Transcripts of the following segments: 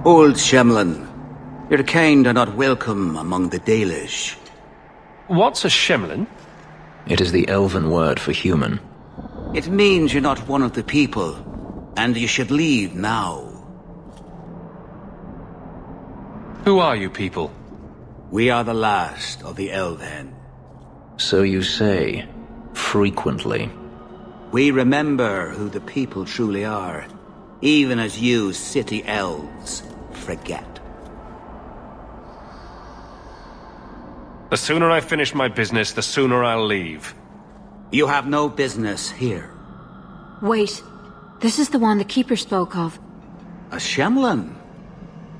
Old Shemlin, your kind are not welcome among the Dalish. What's a Shemlin? It is the elven word for human. It means you're not one of the people, and you should leave now. Who are you people? We are the last of the Elven. So you say, frequently. We remember who the people truly are, even as you city elves forget. The sooner I finish my business, the sooner I'll leave. You have no business here. Wait. This is the one the Keeper spoke of. A Shemlin?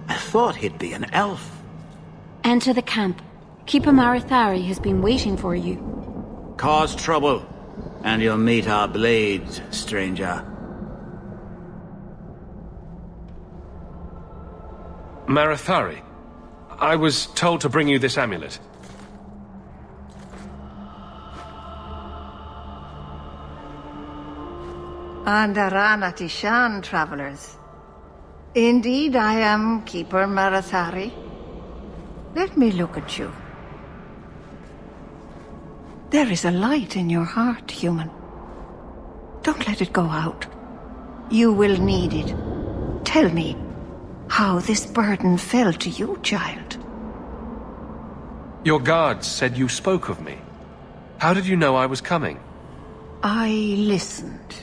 I thought he'd be an elf. Enter the camp. Keeper Marithari has been waiting for you. Cause trouble, and you'll meet our blades, stranger. Marithari, I was told to bring you this amulet. Andarana Tishan, travelers. Indeed, I am Keeper Marithari. Let me look at you. There is a light in your heart, human. Don't let it go out. You will need it. Tell me how this burden fell to you, child. Your guards said you spoke of me. How did you know I was coming? I listened.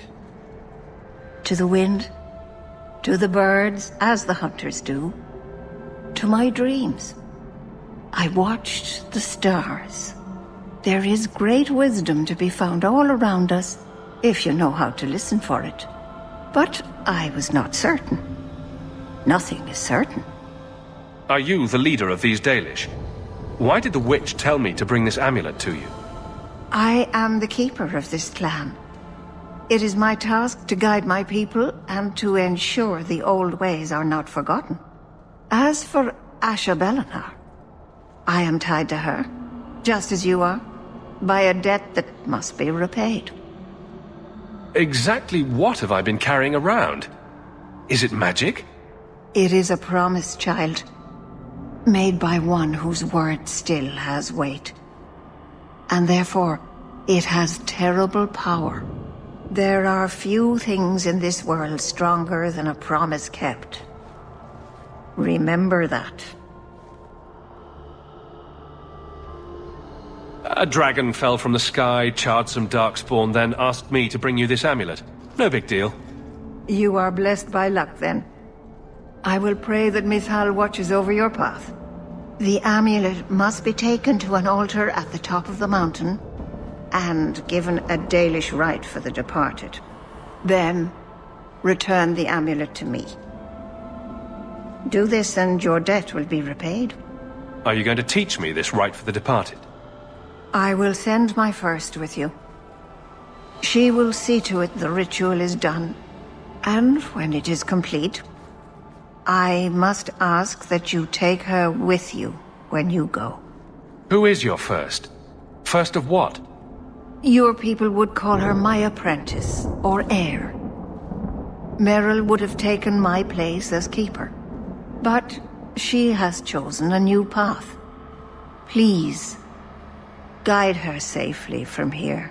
To the wind, to the birds, as the hunters do, to my dreams. I watched the stars. There is great wisdom to be found all around us, if you know how to listen for it. But I was not certain. Nothing is certain. Are you the leader of these Dalish? Why did the witch tell me to bring this amulet to you? I am the keeper of this clan. It is my task to guide my people and to ensure the old ways are not forgotten. As for Asha Belinar, I am tied to her, just as you are, by a debt that must be repaid. Exactly what have I been carrying around? Is it magic? It is a promise, child, made by one whose word still has weight. And therefore, it has terrible power. There are few things in this world stronger than a promise kept. Remember that. A dragon fell from the sky, charred some darkspawn, then asked me to bring you this amulet. No big deal. You are blessed by luck, then. I will pray that Mithal watches over your path. The amulet must be taken to an altar at the top of the mountain, and given a Dalish rite for the departed. Then, return the amulet to me. Do this and your debt will be repaid. Are you going to teach me this rite for the departed? I will send my first with you. She will see to it the ritual is done, and when it is complete, I must ask that you take her with you when you go. Who is your first? First of what? Your people would call her my apprentice, or heir. Merrill would have taken my place as keeper. But she has chosen a new path. Please, guide her safely from here.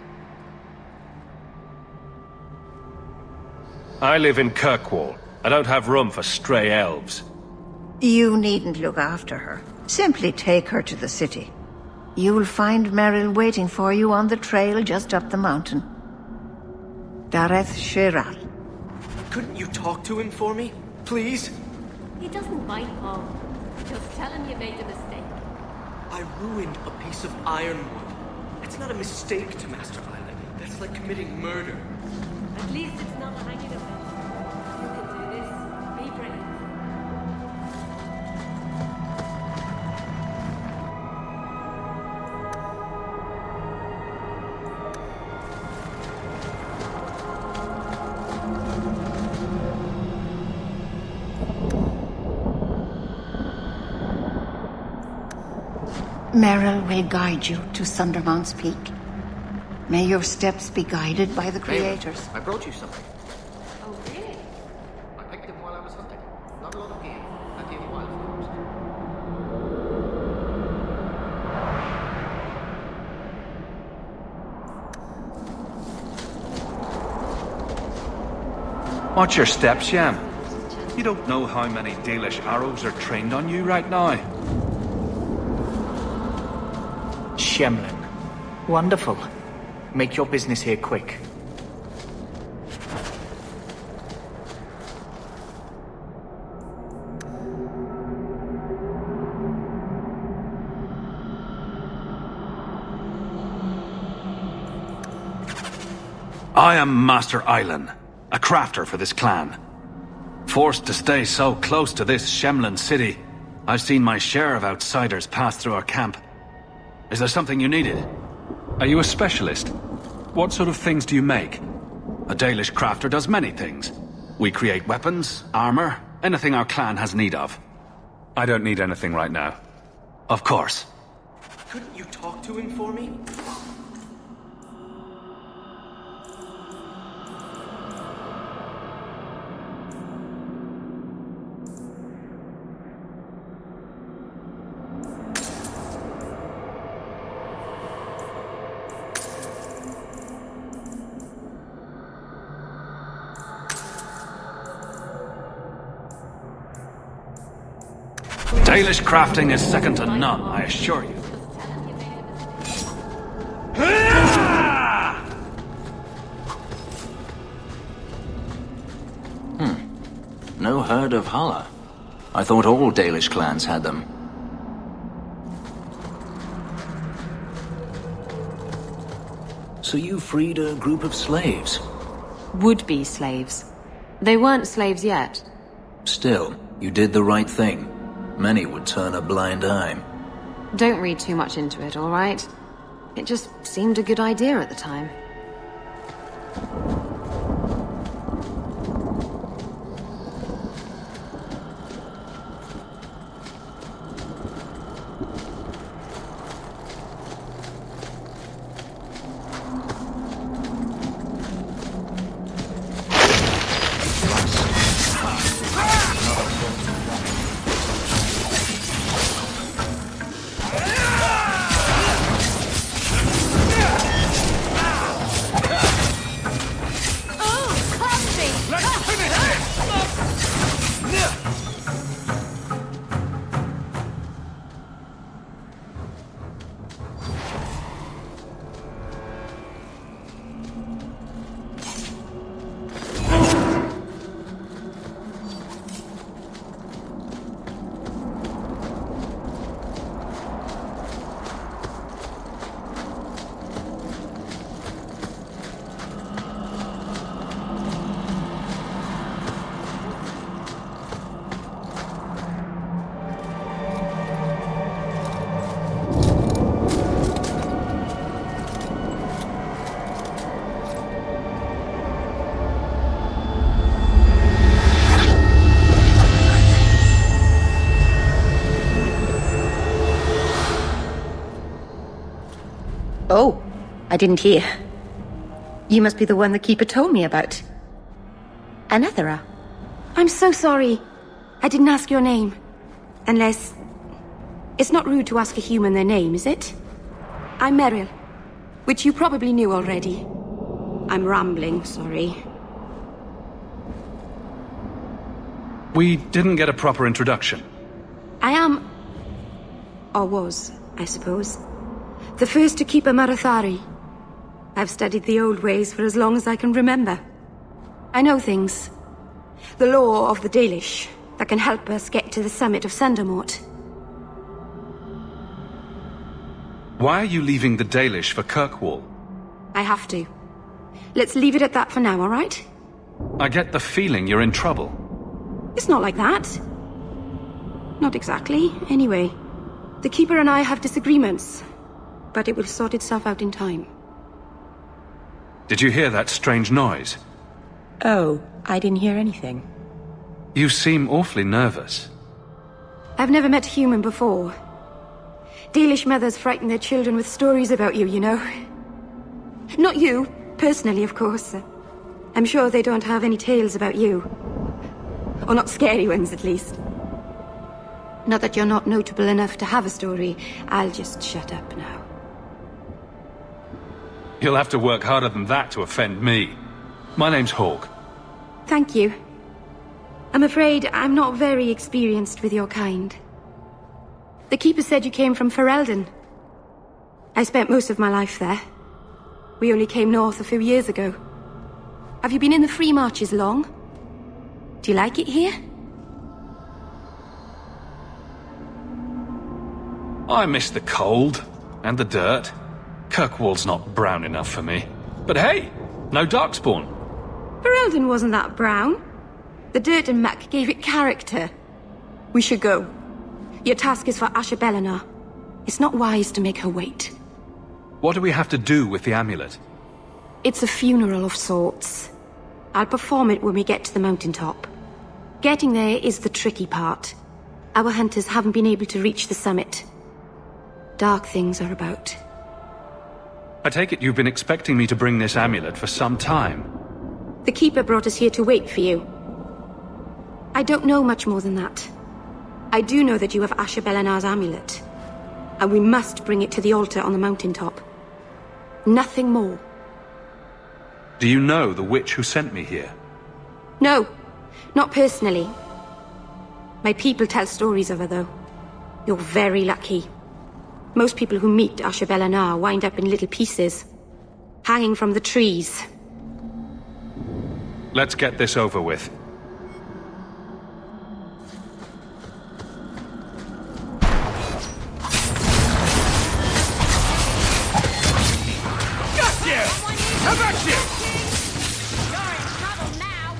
I live in Kirkwall. I don't have room for stray elves. You needn't look after her. Simply take her to the city. You'll find Merrill waiting for you on the trail just up the mountain. Dareth Shiral. Couldn't you talk to him for me, please? He doesn't bite, Paul. Just tell him you made a mistake. I ruined a piece of ironwood. It's not a mistake to Master Violet. That's like committing murder. At least it's not a hanging offense. You can do this. Be brave. Merrill will guide you to Sundermount's Peak. May your steps be guided by the creators. I brought you something. Oh, really? I picked him while I was hunting. Not a lot of game. That is wildflowers. Watch your steps, Yam. You don't know how many Dalish arrows are trained on you right now. Shemlin. Wonderful. Make your business here quick. I am Master Islan, a crafter for this clan. Forced to stay so close to this Shemlin city, I've seen my share of outsiders pass through our camp. Is there something you needed? Are you a specialist? What sort of things do you make? A Dalish crafter does many things. We create weapons, armor, anything our clan has need of. I don't need anything right now. Of course. Couldn't you talk to him for me? Dalish crafting is second to none, I assure you. No heard of Hala. I thought all Dalish clans had them. So you freed a group of slaves? Would-be slaves. They weren't slaves yet. Still, you did the right thing. Many would turn a blind eye. Don't read too much into it, all right? It just seemed a good idea at the time. Oh, I didn't hear. You must be the one the Keeper told me about. Anathera. I'm so sorry. I didn't ask your name. Unless... It's not rude to ask a human their name, is it? I'm Meryl, which you probably knew already. I'm rambling, sorry. We didn't get a proper introduction. I am... or was, I suppose. The first to keep a Marathari. I've studied the old ways for as long as I can remember. I know things. The law of the Dalish that can help us get to the summit of Sundermort. Why are you leaving the Dalish for Kirkwall? I have to. Let's leave it at that for now, all right? I get the feeling you're in trouble. It's not like that. Not exactly, anyway. The Keeper and I have disagreements, but it will sort itself out in time. Did you hear that strange noise? Oh, I didn't hear anything. You seem awfully nervous. I've never met a human before. Dalish mothers frighten their children with stories about you, you know. Not you, personally, of course. I'm sure they don't have any tales about you. Or not scary ones, at least. Not that you're not notable enough to have a story. I'll just shut up now. You'll have to work harder than that to offend me. My name's Hawke. Thank you. I'm afraid I'm not very experienced with your kind. The Keeper said you came from Ferelden. I spent most of my life there. We only came north a few years ago. Have you been in the Free Marches long? Do you like it here? I miss the cold and the dirt. Kirkwall's not brown enough for me. But hey, no darkspawn. Ferelden wasn't that brown. The dirt and muck gave it character. We should go. Your task is for Asher Belenar. It's not wise to make her wait. What do we have to do with the amulet? It's a funeral of sorts. I'll perform it when we get to the mountaintop. Getting there is the tricky part. Our hunters haven't been able to reach the summit. Dark things are about. I take it you've been expecting me to bring this amulet for some time. The Keeper brought us here to wait for you. I don't know much more than that. I do know that you have Asher Belenar's amulet. And we must bring it to the altar on the mountaintop. Nothing more. Do you know the witch who sent me here? No, not personally. My people tell stories of her, though. You're very lucky. Most people who meet Asher Belenar wind up in little pieces, hanging from the trees. Let's get this over with. How about you? You're in trouble now.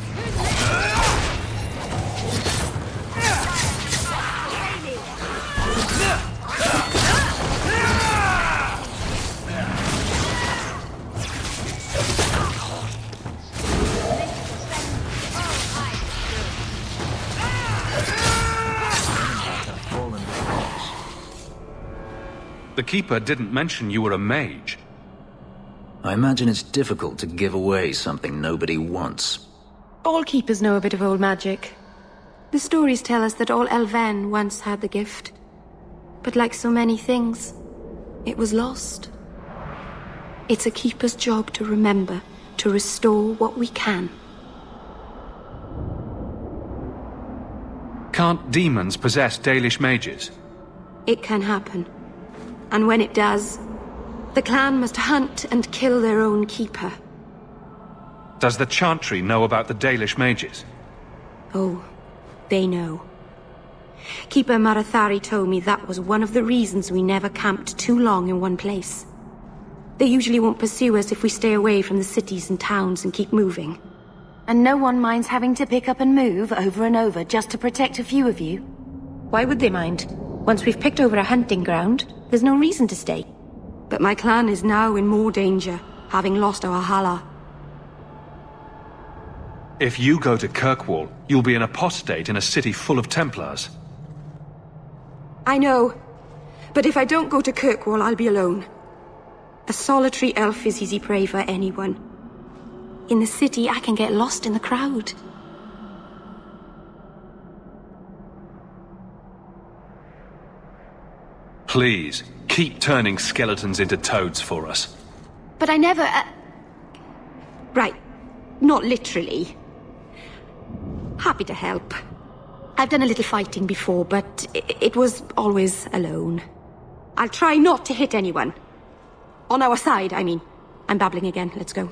The Keeper didn't mention you were a mage. I imagine it's difficult to give away something nobody wants. All Keepers know a bit of old magic. The stories tell us that all Elven once had the gift. But like so many things, it was lost. It's a Keeper's job to remember, to restore what we can. Can't demons possess Dalish mages? It can happen. And when it does, the clan must hunt and kill their own Keeper. Does the Chantry know about the Dalish mages? Oh, they know. Keeper Marathari told me that was one of the reasons we never camped too long in one place. They usually won't pursue us if we stay away from the cities and towns and keep moving. And no one minds having to pick up and move over and over just to protect a few of you. Why would they mind? Once we've picked over a hunting ground, there's no reason to stay. But my clan is now in more danger, having lost our Hala. If you go to Kirkwall, you'll be an apostate in a city full of Templars. I know. But if I don't go to Kirkwall, I'll be alone. A solitary elf is easy prey for anyone. In the city, I can get lost in the crowd. Please, keep turning skeletons into toads for us. But I never... Right. Not literally. Happy to help. I've done a little fighting before, but it was always alone. I'll try not to hit anyone. On our side, I mean. I'm babbling again. Let's go.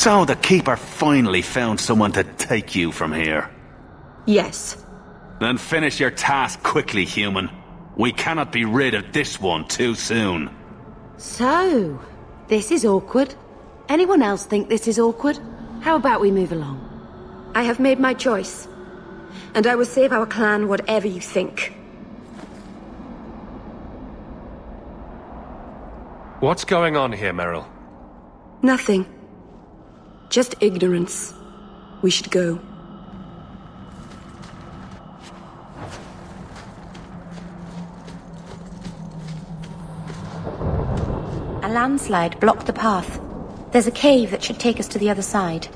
So the Keeper finally found someone to take you from here. Yes. Then finish your task quickly, human. We cannot be rid of this one too soon. So, this is awkward. Anyone else think this is awkward? How about we move along? I have made my choice. And I will save our clan whatever you think. What's going on here, Meryl? Nothing. Just ignorance. We should go. A landslide blocked the path. There's a cave that should take us to the other side.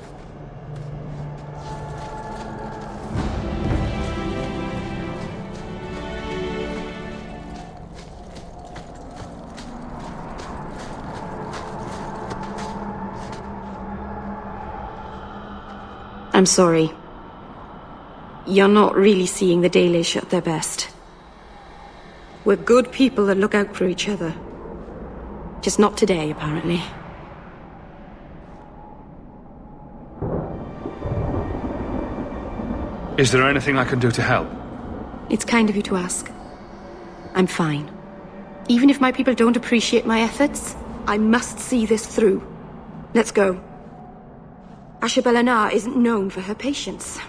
I'm sorry. You're not really seeing the Dalish at their best. We're good people that look out for each other. Just not today, apparently. Is there anything I can do to help? It's kind of you to ask. I'm fine. Even if my people don't appreciate my efforts, I must see this through. Let's go. Ashabelanar isn't known for her patience.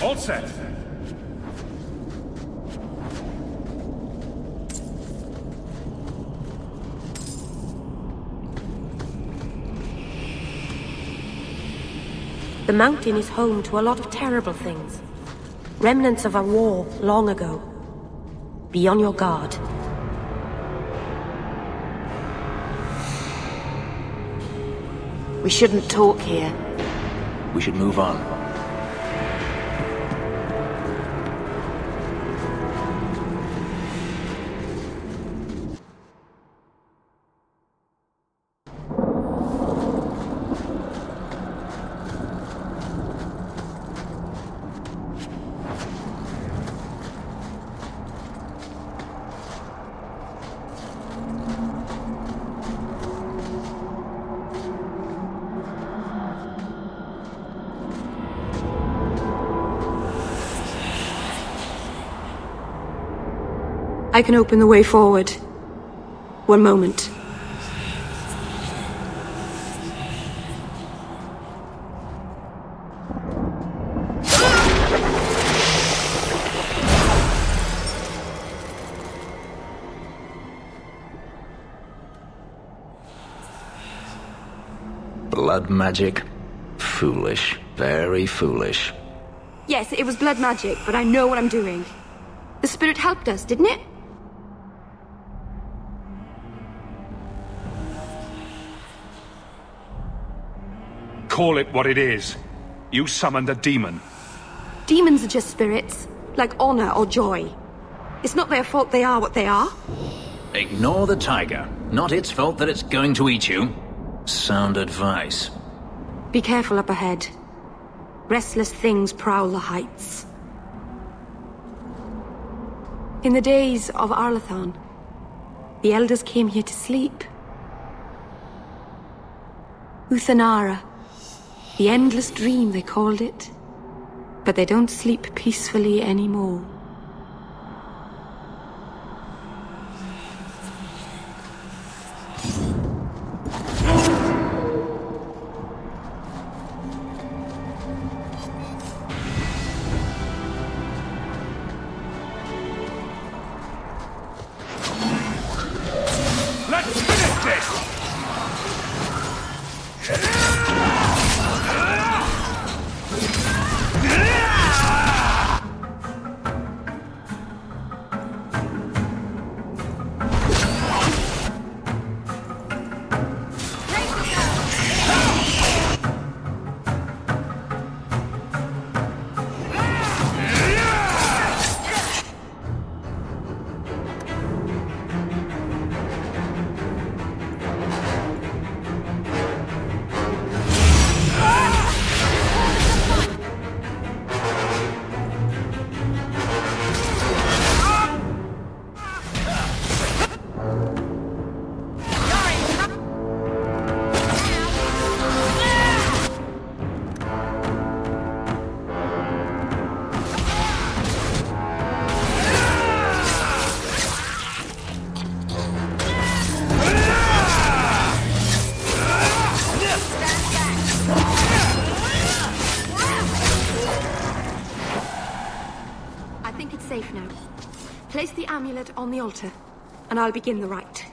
All set. The mountain is home to a lot of terrible things. Remnants of a war long ago. Be on your guard. We shouldn't talk here. We should move on. I can open the way forward. One moment. Blood magic? Foolish. Very foolish. Yes, it was blood magic, but I know what I'm doing. The spirit helped us, didn't it? Call it what it is. You summoned a demon. Demons are just spirits, like honor or joy. It's not their fault they are what they are. Ignore the tiger. Not its fault that it's going to eat you. Sound advice. Be careful up ahead. Restless things prowl the heights. In the days of Arlathan, the elders came here to sleep. Uthanara. The endless dream, they called it. But they don't sleep peacefully anymore. Let's finish this! Safe now. Place the amulet on the altar, and I'll begin the rite.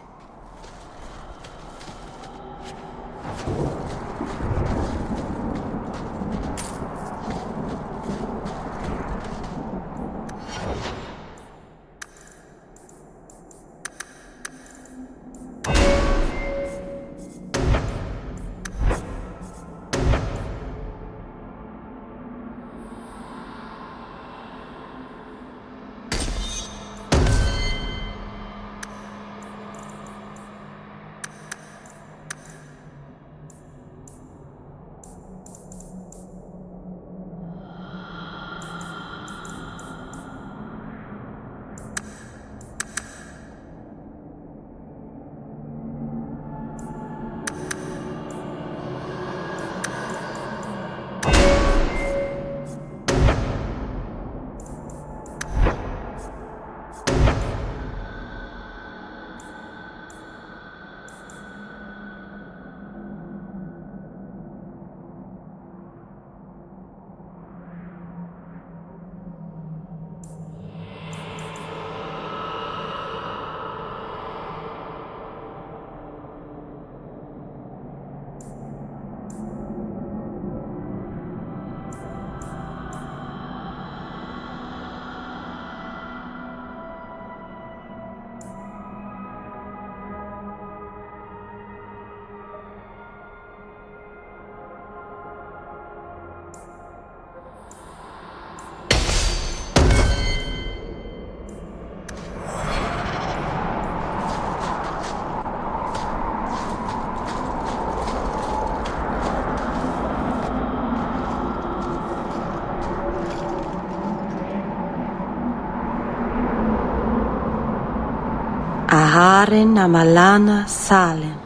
Arin amalana salen.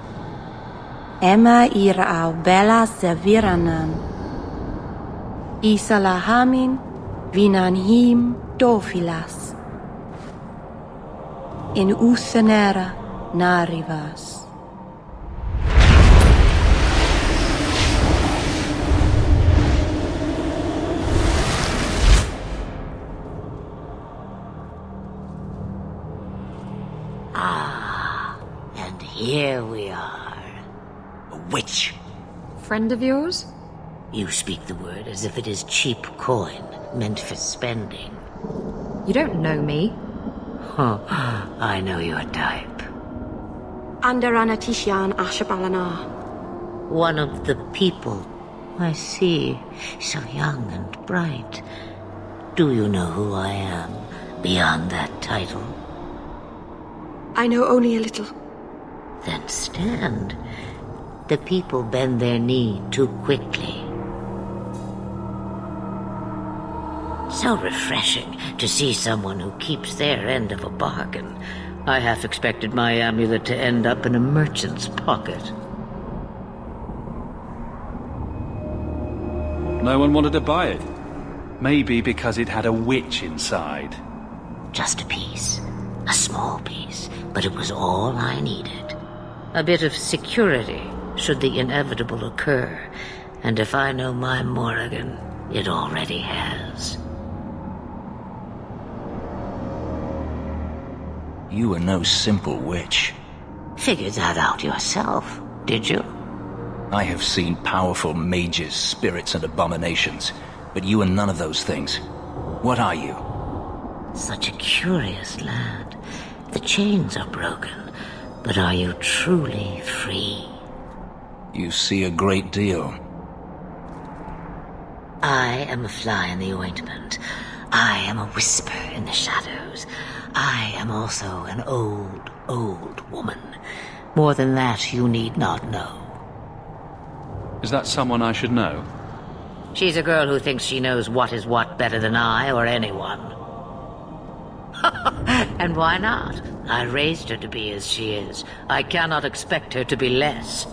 Emma ira au bella zaviranan. Isalahamin vinanhim dofilas. In usanera narivas. And here we are. A witch. Friend of yours? You speak the word as if it is cheap coin, meant for spending. You don't know me. Huh. I know your type. Andarana Tishan Ashabalana. One of the people. I see. So young and bright. Do you know who I am, beyond that title? I know only a little. Then stand. The people bend their knee too quickly. So refreshing to see someone who keeps their end of a bargain. I half expected my amulet to end up in a merchant's pocket. No one wanted to buy it. Maybe because it had a witch inside. Just a piece. A small piece. But it was all I needed. A bit of security, should the inevitable occur. And if I know my Morrigan, it already has. You were no simple witch. Figured that out yourself, did you? I have seen powerful mages, spirits, and abominations, but you are none of those things. What are you? Such a curious lad. The chains are broken, but are you truly free? You see a great deal. I am a fly in the ointment. I am a whisper in the shadows. I am also an old, old woman. More than that, you need not know. Is that someone I should know? She's a girl who thinks she knows what is what better than I or anyone. And why not? I raised her to be as she is. I cannot expect her to be less.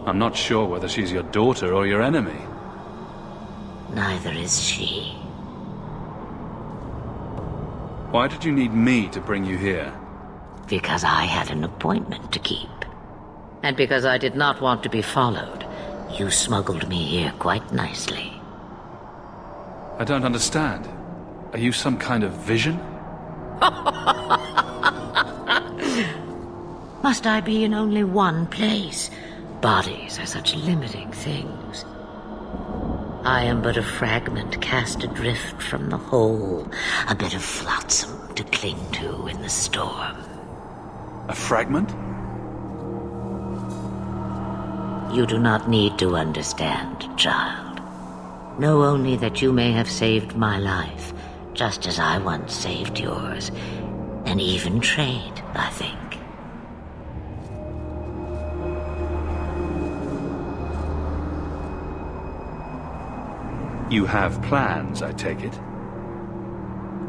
I'm not sure whether she's your daughter or your enemy. Neither is she. Why did you need me to bring you here? Because I had an appointment to keep. And because I did not want to be followed, you smuggled me here quite nicely. I don't understand. Are you some kind of vision? Must I be in only one place? Bodies are such limiting things. I am but a fragment cast adrift from the whole, a bit of flotsam to cling to in the storm. A fragment? You do not need to understand, child. Know only that you may have saved my life, just as I once saved yours. An even trade, I think. You have plans, I take it?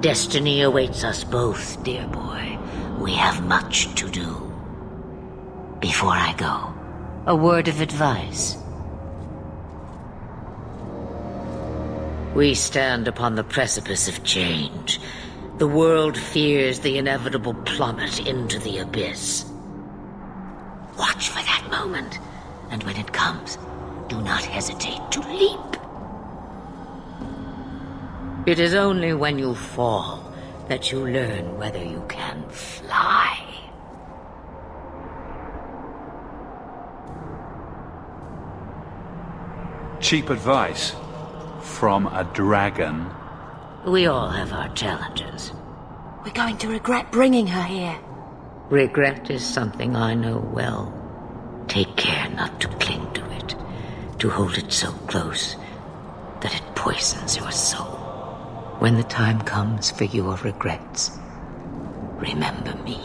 Destiny awaits us both, dear boy. We have much to do. Before I go, a word of advice. We stand upon the precipice of change. The world fears the inevitable plummet into the abyss. Watch for that moment, and when it comes, do not hesitate to leap. It is only when you fall that you learn whether you can fly. Cheap advice? From a dragon? We all have our challenges. We're going to regret bringing her here. Regret is something I know well. Take care not to cling to it, to hold it so close that it poisons your soul. When the time comes for your regrets, remember me.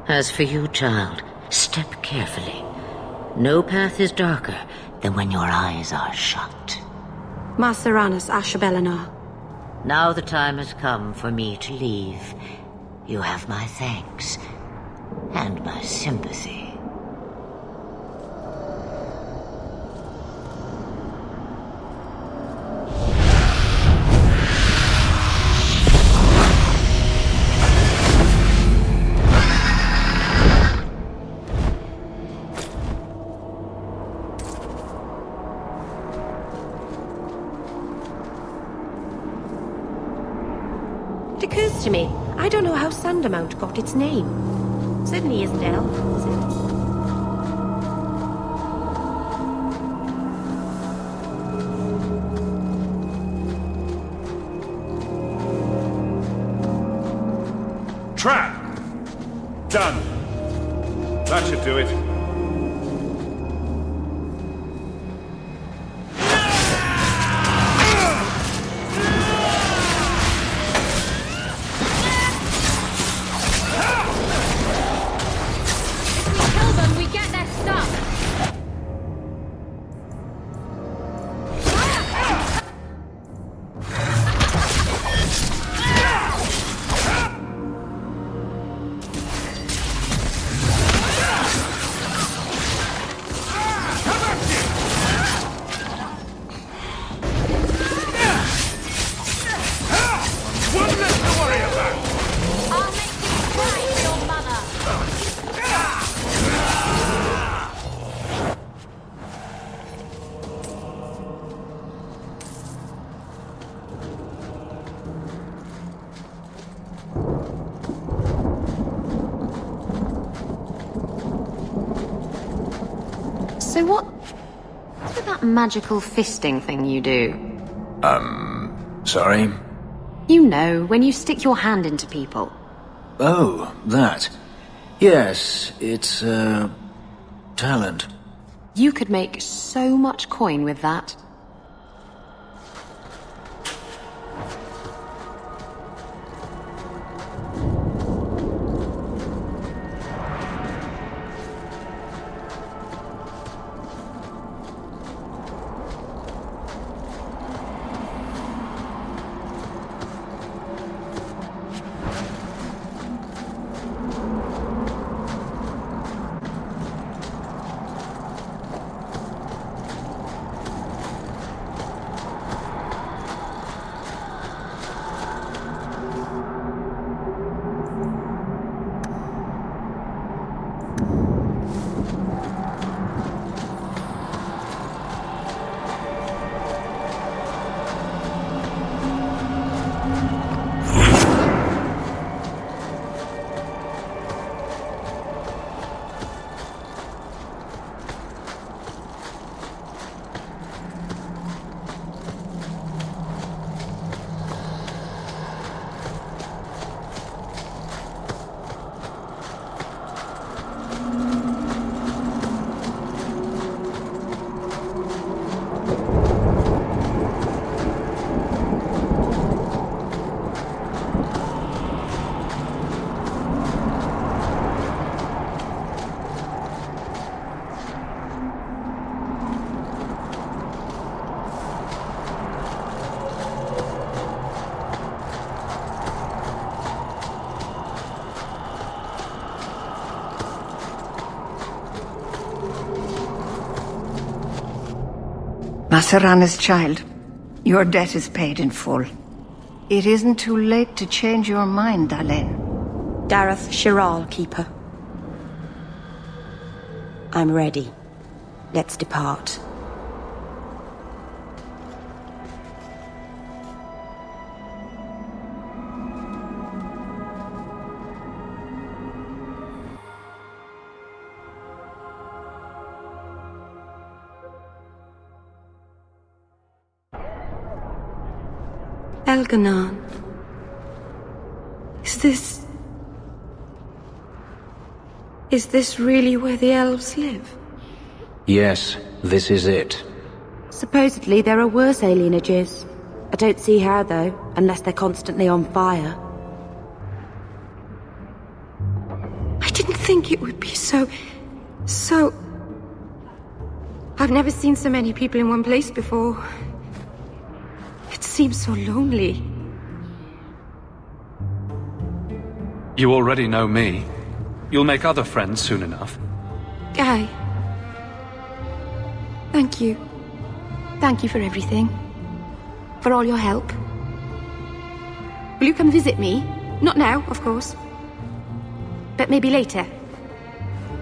As for you, child, step carefully. No path is darker than when your eyes are shut. Maceranus Ashabelana. Now the time has come for me to leave. You have my thanks. and my sympathy. It occurs to me, I don't know how Sandamount got its name. Certainly isn't elf, is it? Trap! Done. That should do it. So what's with that magical fisting thing you do? Sorry? You know, when you stick your hand into people. Oh, that. Yes, it's, talent. You could make so much coin with that. Masarana's child, your debt is paid in full. It isn't too late to change your mind, Dalen. Dareth Shiral, Keeper. I'm ready. Let's depart. Elganon. Is this really where the elves live? Yes, this is it. Supposedly there are worse alienages. I don't see how, though, unless they're constantly on fire. I didn't think it would be so... I've never seen so many people in one place before. It seems so lonely. You already know me. You'll make other friends soon enough. Guy. Thank you. Thank you for everything. For all your help. Will you come visit me? Not now, of course. But maybe later.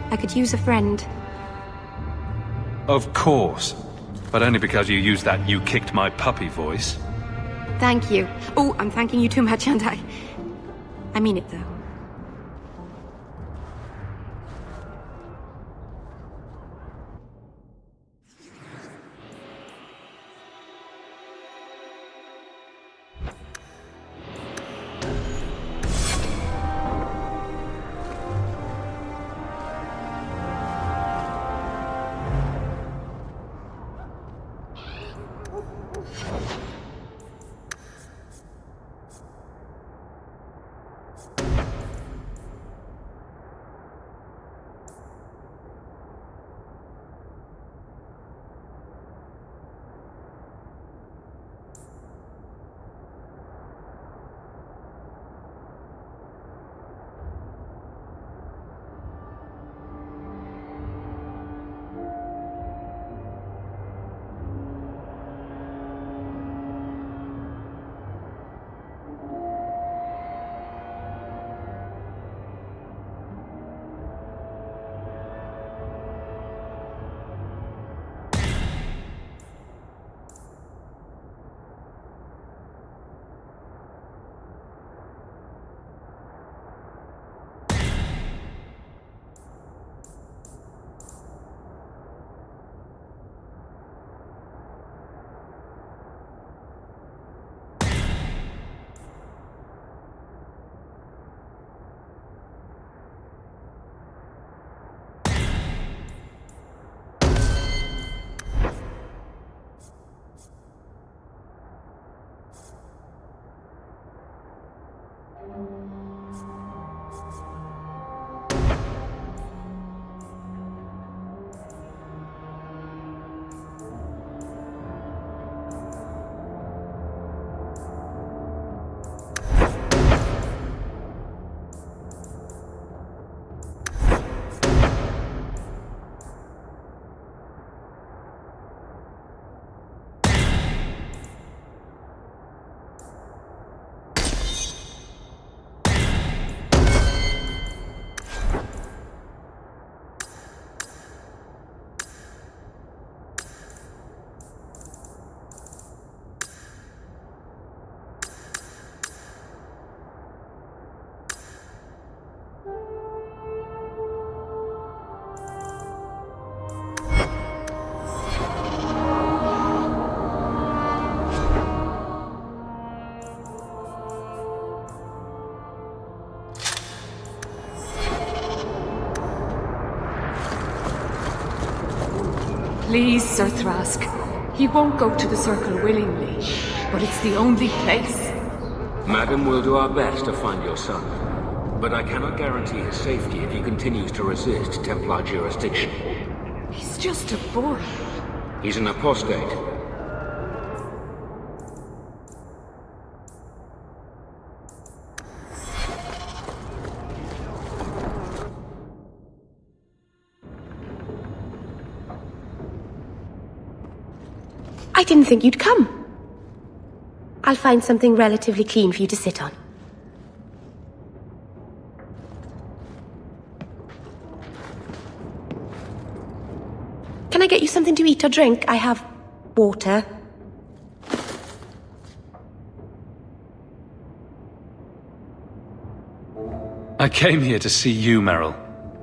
I could use a friend. Of course. But only because you used that "you kicked my puppy" voice. Thank you. Oh, I'm thanking you too much, aren't I? I mean it, though. Please, Sir Thrask. He won't go to the Circle willingly, but it's the only place. Madam, we'll do our best to find your son. But I cannot guarantee his safety if he continues to resist Templar jurisdiction. He's just a boy. He's an apostate. I didn't think you'd come. I'll find something relatively clean for you to sit on. Can I get you something to eat or drink? I have water. I came here to see you, Merrill.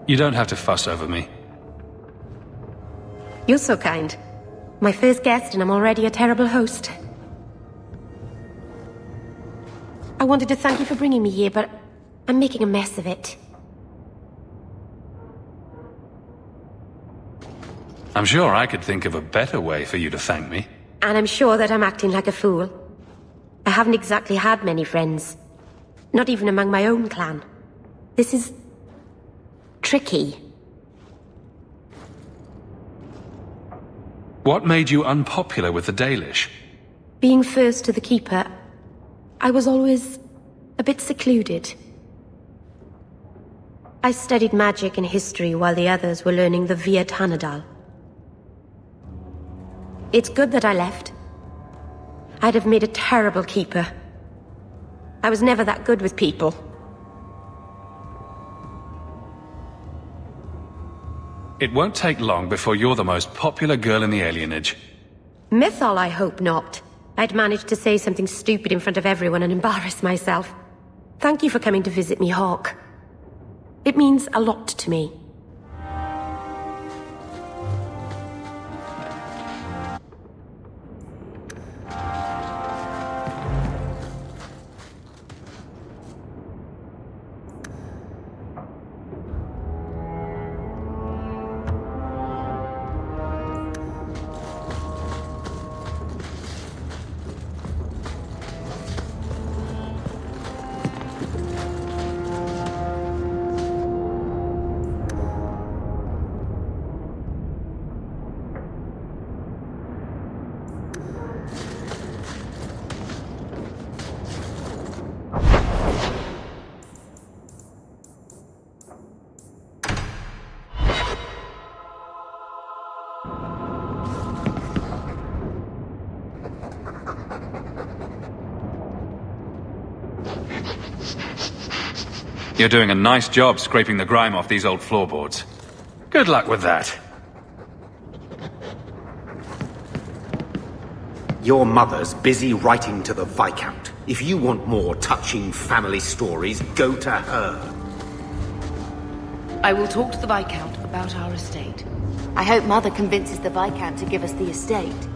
You don't have to fuss over me. You're so kind. My first guest, and I'm already a terrible host. I wanted to thank you for bringing me here, but I'm making a mess of it. I'm sure I could think of a better way for you to thank me. And I'm sure that I'm acting like a fool. I haven't exactly had many friends. Not even among my own clan. This is... tricky. What made you unpopular with the Dalish? Being first to the Keeper, I was always a bit secluded. I studied magic and history while the others were learning the Via Tanadal. It's good that I left. I'd have made a terrible keeper. I was never that good with people. It won't take long before you're the most popular girl in the alienage. Mythol, I hope not. I'd managed to say something stupid in front of everyone and embarrass myself. Thank you for coming to visit me, Hawke. It means a lot to me. You're doing a nice job scraping the grime off these old floorboards. Good luck with that. Your mother's busy writing to the Viscount. If you want more touching family stories, go to her. I will talk to the Viscount about our estate. I hope Mother convinces the Viscount to give us the estate.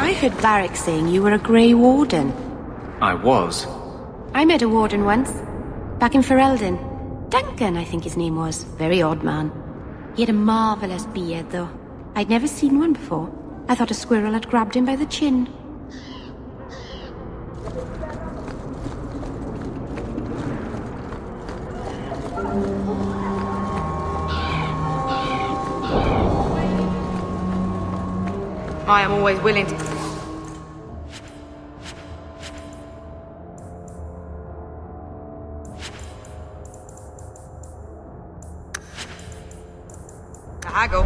I heard Barrack saying you were a Grey Warden. I was. I met a Warden once, back in Ferelden. Duncan, I think his name was. Very odd man. He had a marvellous beard, though. I'd never seen one before. I thought a squirrel had grabbed him by the chin. I am always willing to... haggle.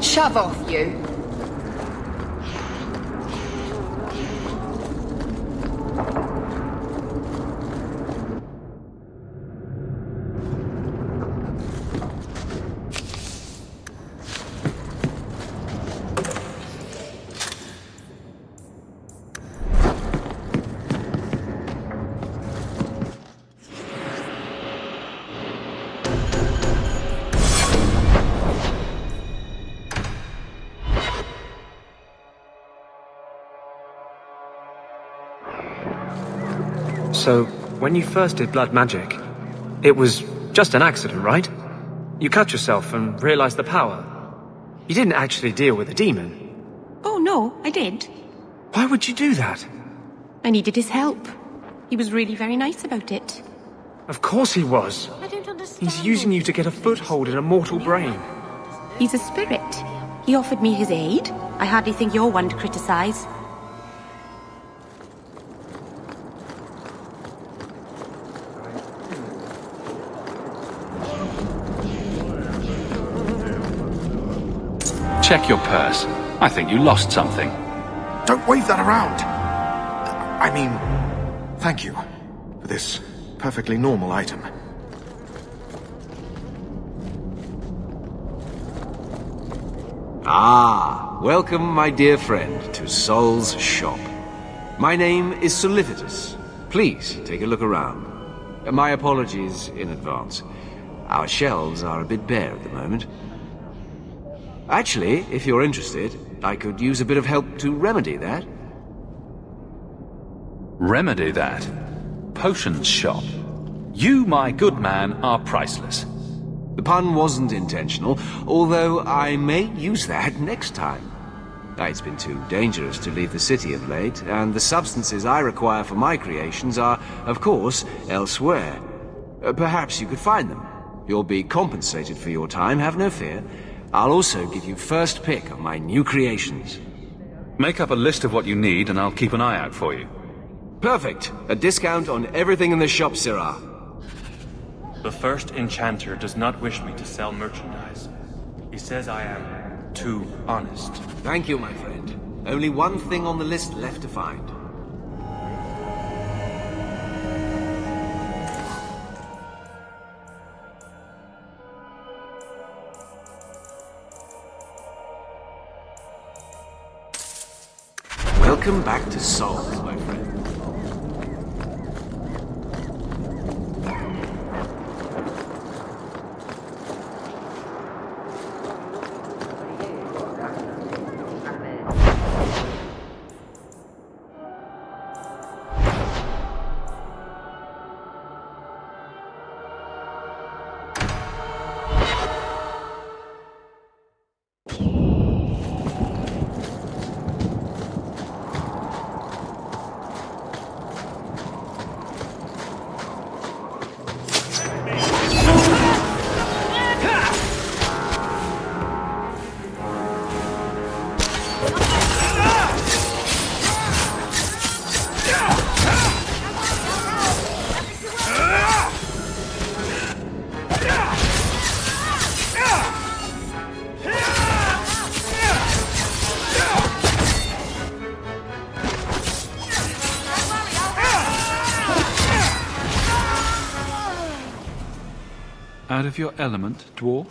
Shove off, you. So, when you first did blood magic, it was just an accident, right? You cut yourself and realized the power. You didn't actually deal with a demon. Oh, no, I did. Why would you do that? I needed his help. He was really very nice about it. Of course he was. I don't understand. He's using you to get a foothold in a mortal brain. He's a spirit. He offered me his aid. I hardly think you're one to criticize. Check your purse. I think you lost something. Don't wave that around! I mean, thank you for this perfectly normal item. Ah, welcome, my dear friend, to Sol's shop. My name is Thedas. Please, take a look around. My apologies in advance. Our shelves are a bit bare at the moment. Actually, if you're interested, I could use a bit of help to remedy that. Remedy that? Potions shop. You, my good man, are priceless. The pun wasn't intentional, although I may use that next time. It's been too dangerous to leave the city of late, and the substances I require for my creations are, of course, elsewhere. Perhaps you could find them. You'll be compensated for your time, have no fear. I'll also give you first pick of my new creations. Make up a list of what you need, and I'll keep an eye out for you. Perfect. A discount on everything in the shop, Sirrah. The first enchanter does not wish me to sell merchandise. He says I am too honest. Thank you, my friend. Only one thing on the list left to find. Welcome back to Sol, my friend. Out of your element, dwarf?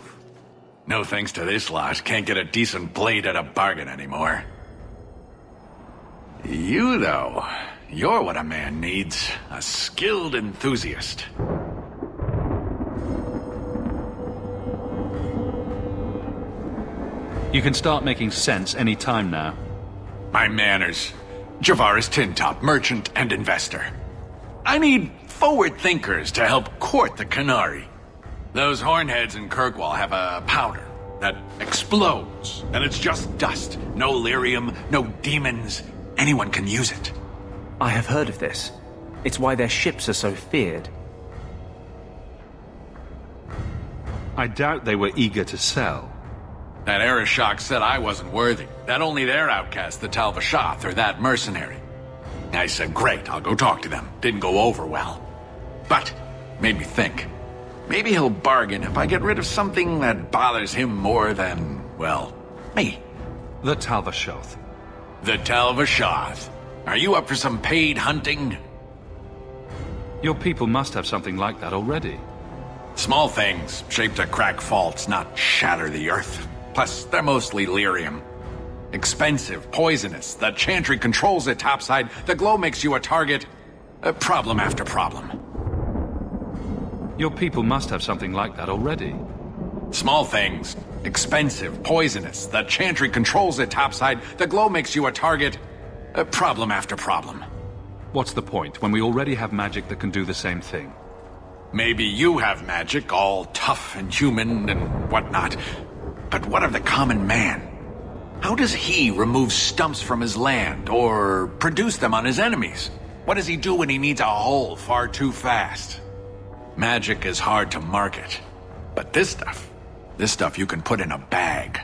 No thanks to this lot, can't get a decent blade at a bargain anymore. You, though, you're what a man needs. A skilled enthusiast. You can start making sense any time now. My manners. Javaris Tintop, merchant and investor. I need forward thinkers to help court the Canary. Those hornheads in Kirkwall have a powder that explodes, and it's just dust. No lyrium, no demons. Anyone can use it. I have heard of this. It's why their ships are so feared. I doubt they were eager to sell. That Arishok said I wasn't worthy. That only their outcast, the Talvashath, or that mercenary. I said, great, I'll go talk to them. Didn't go over well. But, made me think. Maybe he'll bargain if I get rid of something that bothers him more than, well, me. The Talvashath. The Talvashath. Are you up for some paid hunting? Your people must have something like that already. Small things, shaped to crack faults, not shatter the earth. Plus, they're mostly lyrium. Expensive, poisonous. The chantry controls it topside. The glow makes you a target. Problem after problem. Your people must have something like that already. Small things. Expensive, poisonous. The chantry controls it topside. The glow makes you a target. Problem after problem. What's the point, when we already have magic that can do the same thing? Maybe you have magic, all tough and human and whatnot. But what of the common man? How does he remove stumps from his land, or produce them on his enemies? What does he do when he needs a hole far too fast? Magic is hard to market. But this stuff you can put in a bag.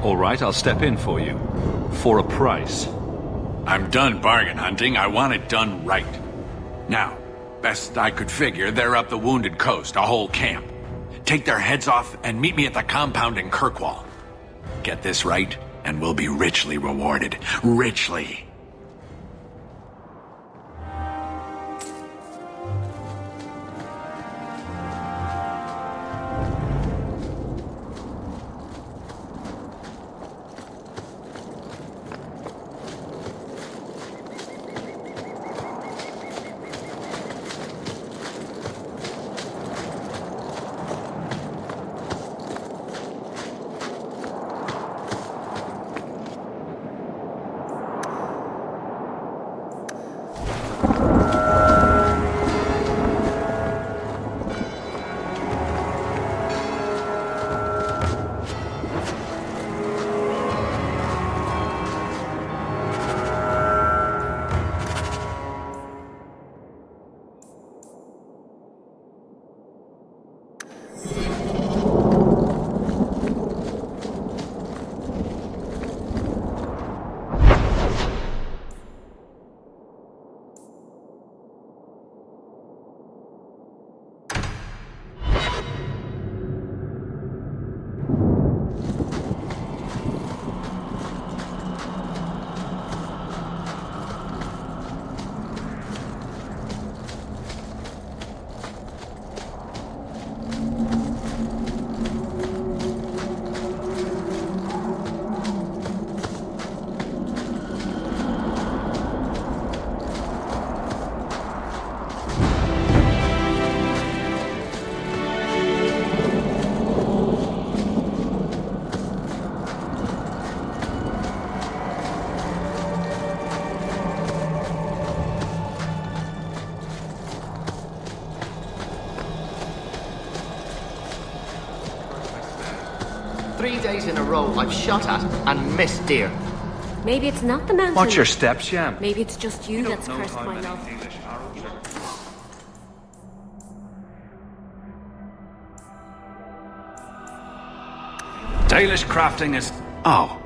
All right, I'll step in for you. For a price. I'm done bargain hunting. I want it done right. Now, best I could figure, they're up the Wounded Coast, a whole camp. Take their heads off and meet me at the compound in Kirkwall. Get this right, and we'll be richly rewarded. Richly. Days in a row I've shot at and missed deer. Maybe it's not the mountain. Watch your steps, Sham. Maybe it's just you that's cursed my love. Dalish crafting is... Oh,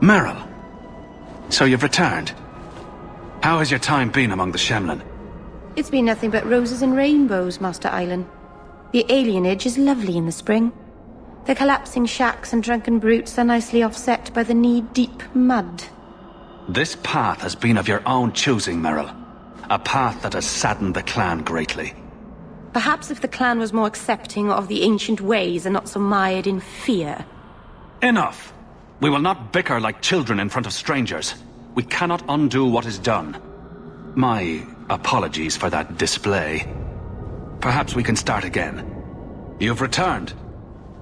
Merrill. So you've returned. How has your time been among the Shemlin? It's been nothing but roses and rainbows, Master Island. The alienage is lovely in the spring. The collapsing shacks and drunken brutes are nicely offset by the knee-deep mud. This path has been of your own choosing, Merrill. A path that has saddened the clan greatly. Perhaps if the clan was more accepting of the ancient ways and not so mired in fear. Enough! We will not bicker like children in front of strangers. We cannot undo what is done. My apologies for that display. Perhaps we can start again. You've returned.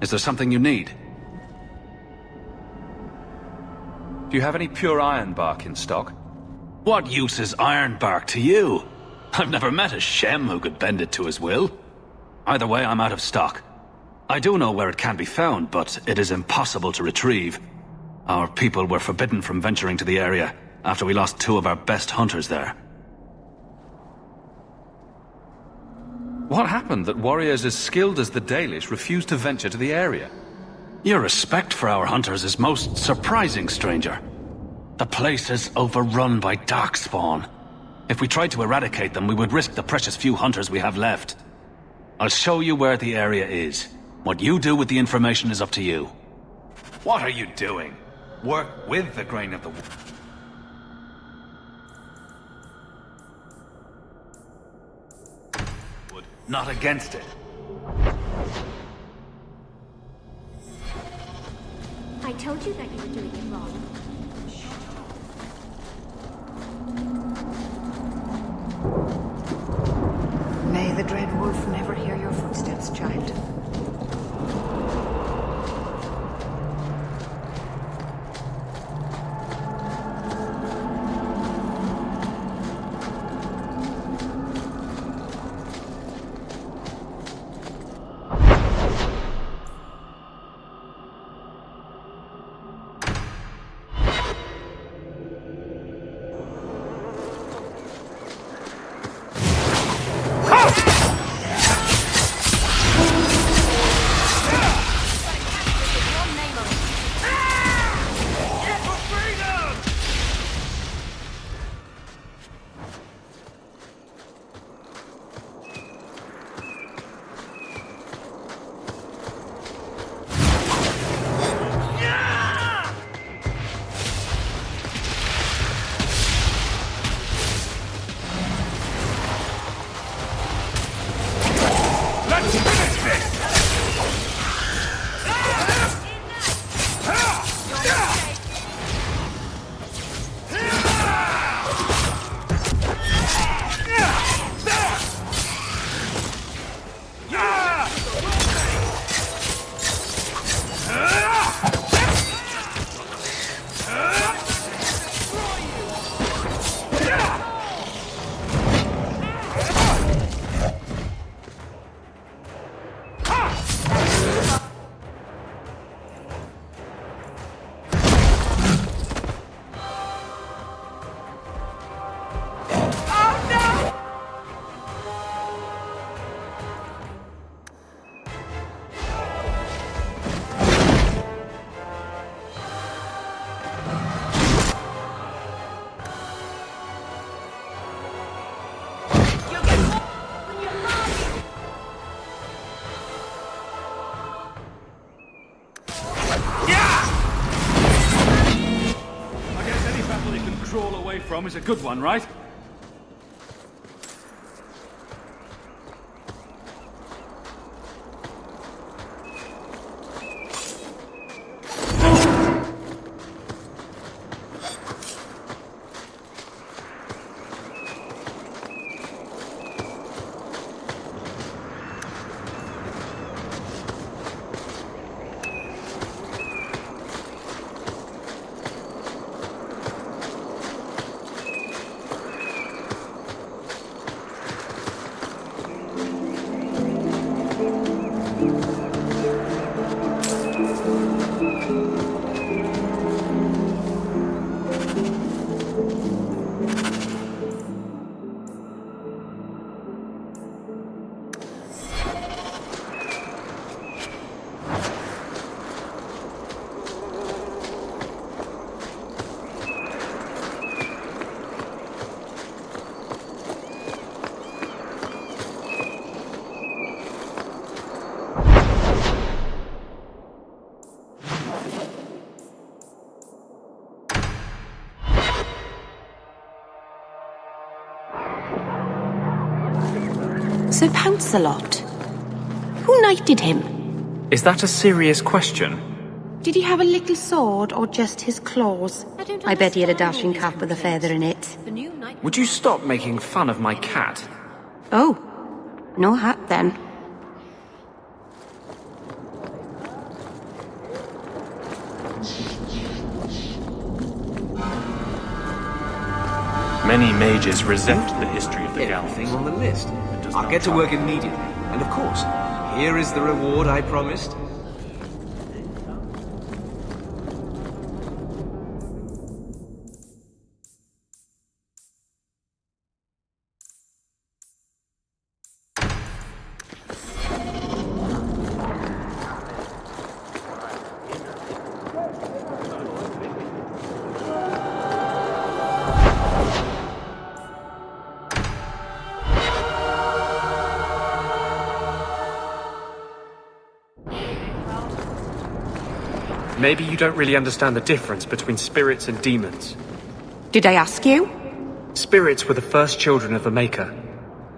Is there something you need? Do you have any pure iron bark in stock? What use is iron bark to you? I've never met a Shem who could bend it to his will. Either way, I'm out of stock. I do know where it can be found, but it is impossible to retrieve. Our people were forbidden from venturing to the area after we lost 2 of our best hunters there. What happened that warriors as skilled as the Dalish refused to venture to the area? Your respect for our hunters is most surprising, stranger. The place is overrun by darkspawn. If we tried to eradicate them, we would risk the precious few hunters we have left. I'll show you where the area is. What you do with the information is up to you. What are you doing? Work with the grain of the wood, not against it. I told you that you were doing it wrong. May the Dread Wolf never hear your footsteps, child. From is a good one, right? Sir Pouncelot. Who knighted him? Is that a serious question? Did he have a little sword or just his claws? I bet he had a dashing cap with a feather in it. Would you stop making fun of my cat? Oh, no hat then. Many mages resent the history of the Everything galleons. on the list. Does I'll not get to try. work immediately. And of course, here is the reward I promised. Maybe you don't really understand the difference between spirits and demons. Did I ask you? Spirits were the first children of the Maker,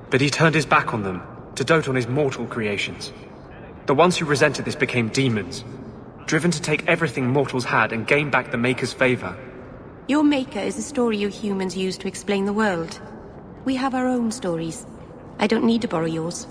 but he turned his back on them to dote on his mortal creations. The ones who resented this became demons, driven to take everything mortals had and gain back the Maker's favor. Your Maker is a story you humans use to explain the world. We have our own stories. I don't need to borrow yours.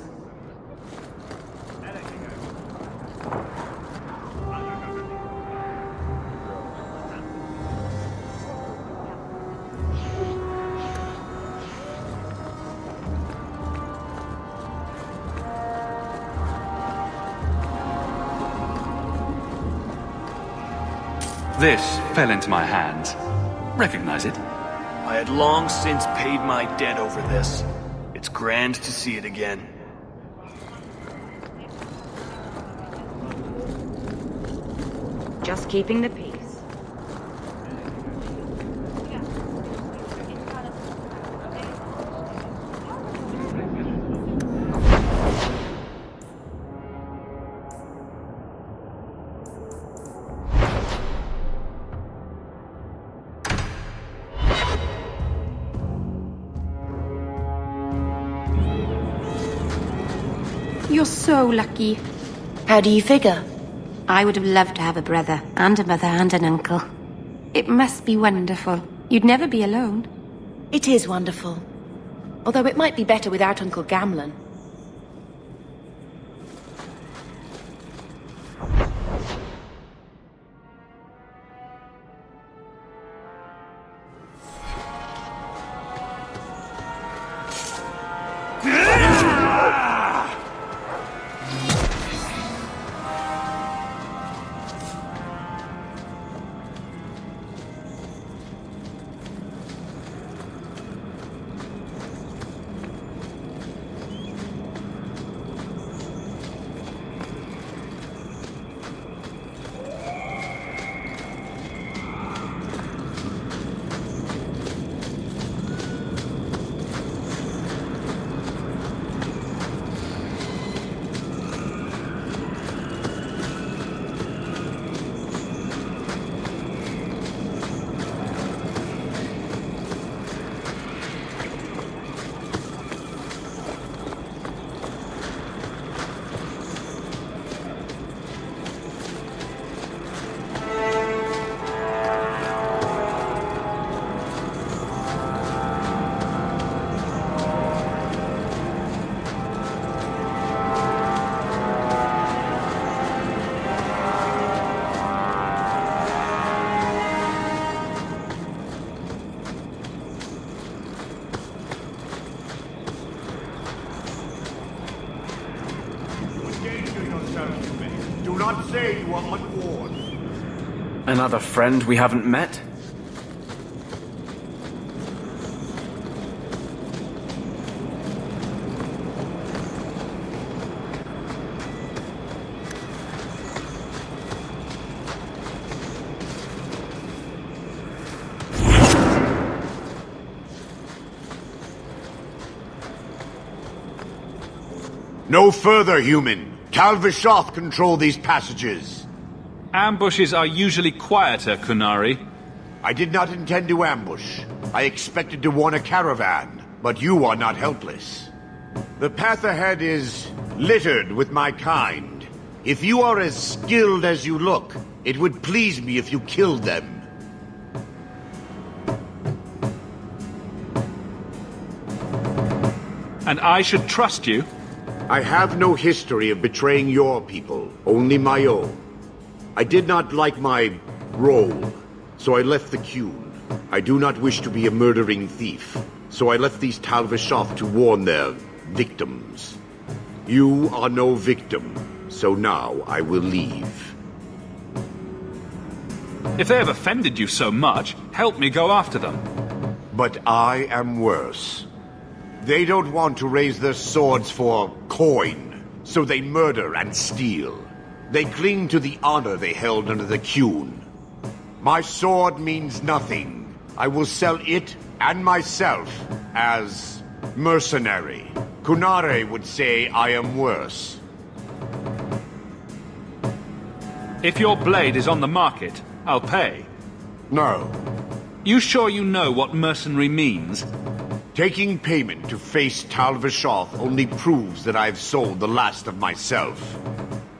This fell into my hands. Recognize it? I had long since paid my debt over this. It's grand to see it again. Just keeping the peace. You're so lucky. How do you figure? I would have loved to have a brother, and a mother, and an uncle. It must be wonderful. You'd never be alone. It is wonderful. Although it might be better without Uncle Gamlen. Do not say you are unwarned. Another friend we haven't met? No further, human. Calvishoth control these passages. Ambushes are usually quieter, Kunari. I did not intend to ambush. I expected to warn a caravan, but you are not helpless. The path ahead is littered with my kind. If you are as skilled as you look, it would please me if you killed them. And I should trust you? I have no history of betraying your people, only my own. I did not like my role, so I left the Qun. I do not wish to be a murdering thief, so I left these Tal-Vashoth to warn their victims. You are no victim, so now I will leave. If they have offended you so much, help me go after them. But I am worse. They don't want to raise their swords for coin, so they murder and steal. They cling to the honor they held under the Qun. My sword means nothing. I will sell it and myself as mercenary. Kunare would say I am worse. If your blade is on the market, I'll pay. No. You sure you know what mercenary means? Taking payment to face Tal-Vashoth only proves that I've sold the last of myself.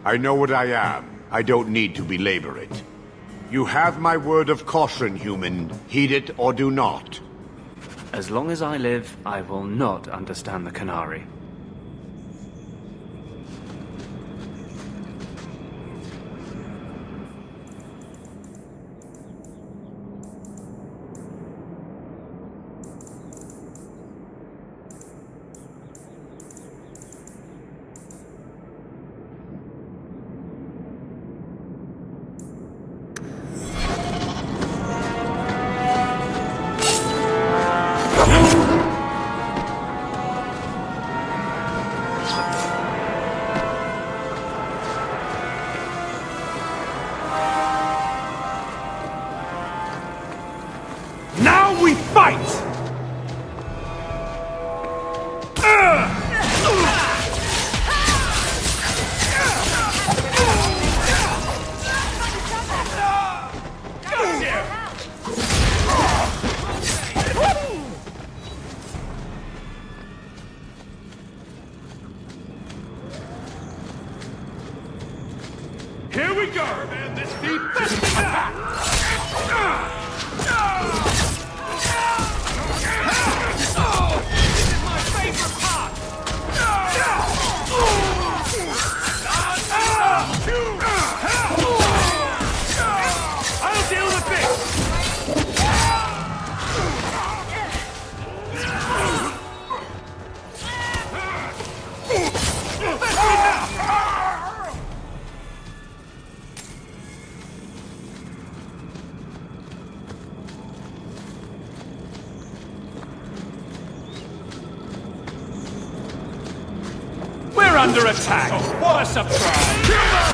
I know what I am. I don't need to belabor it. You have my word of caution, human. Heed it or do not. As long as I live, I will not understand the Qunari. Here we go! Man, this beat This is my favorite part! I'll deal with this! We're under attack! What a surprise!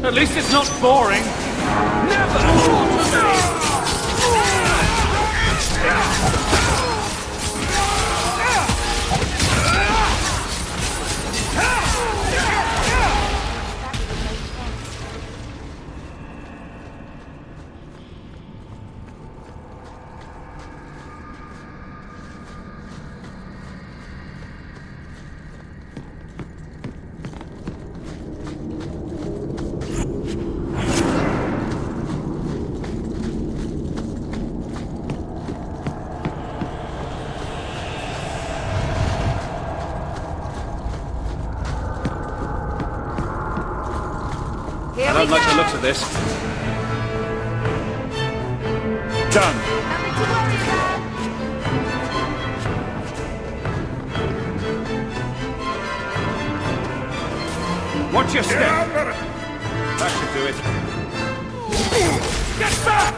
At least it's not boring. don't like the looks of this. Done. Watch your step. Yeah, I've got it. That should do it. Get back!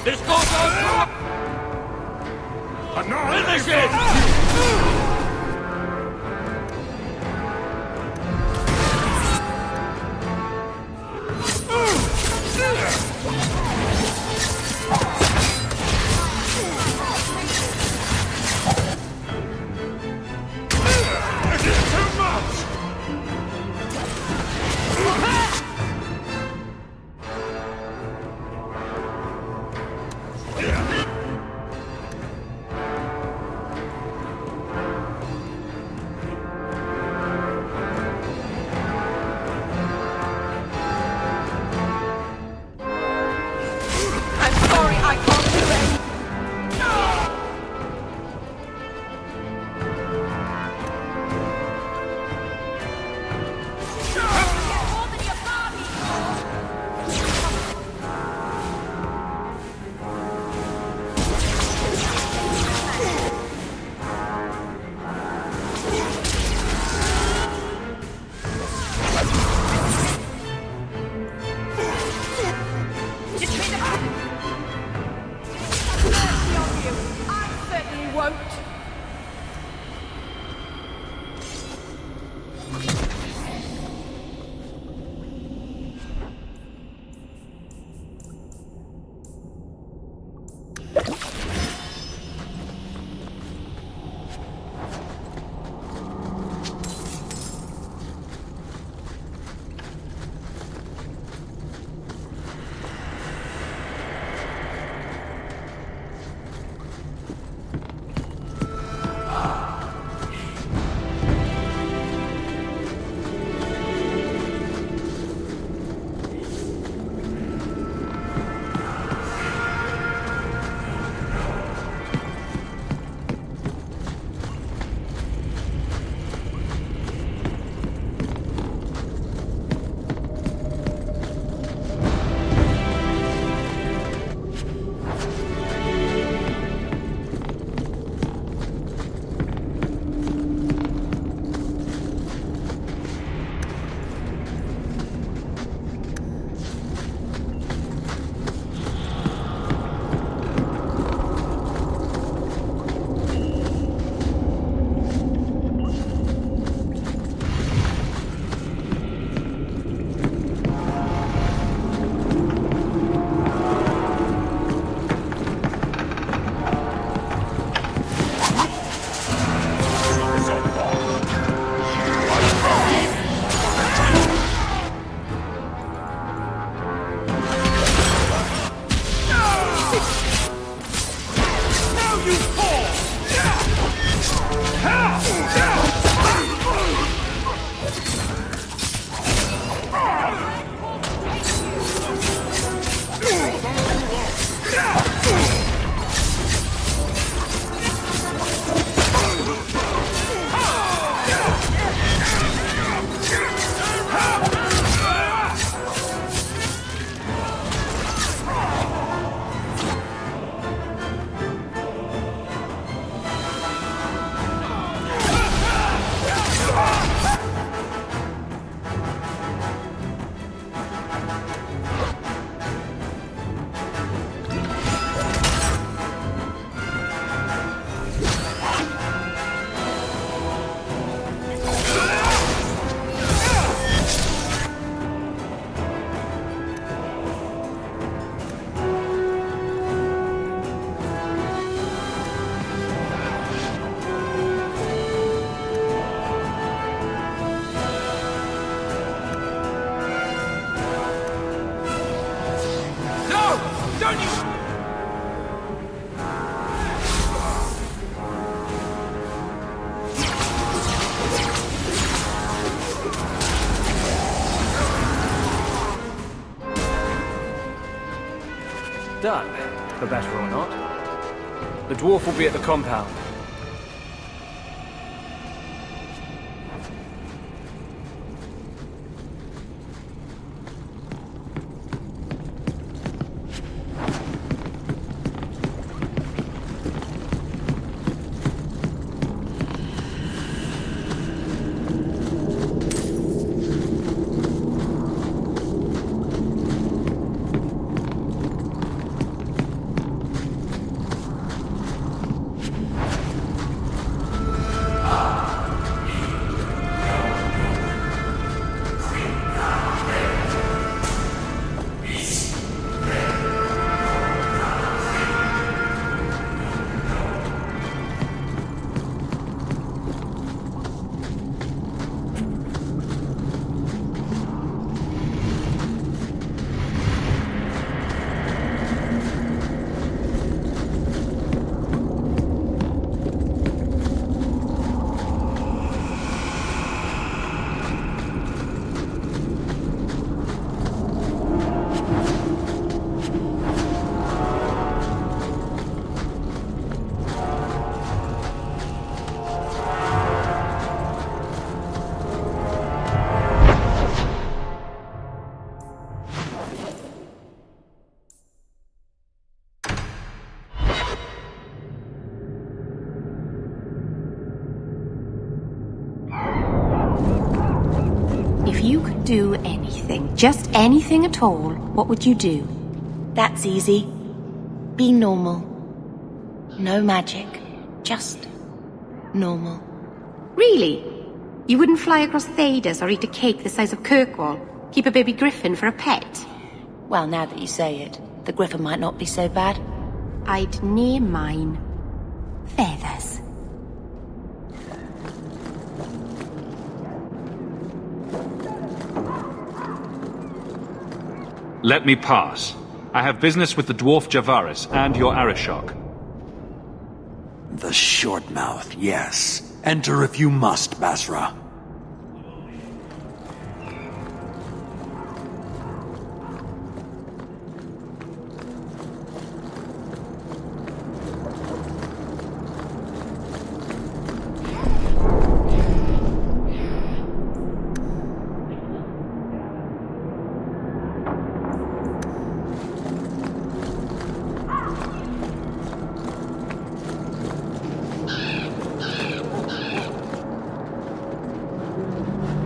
This goes on! Finish it! This is too much! done, for better or not. The dwarf will be at the compound. If you could do anything, just anything at all, what would you do? That's easy. Be normal. No magic. Just normal. Really? You wouldn't fly across Thedas or eat a cake the size of Kirkwall? Keep a baby griffin for a pet? Well, now that you say it, the griffin might not be so bad. I'd name mine Feathers. Let me pass. I have business with the dwarf Javaris and your Arishok. The short mouth, yes. Enter if you must, Basra.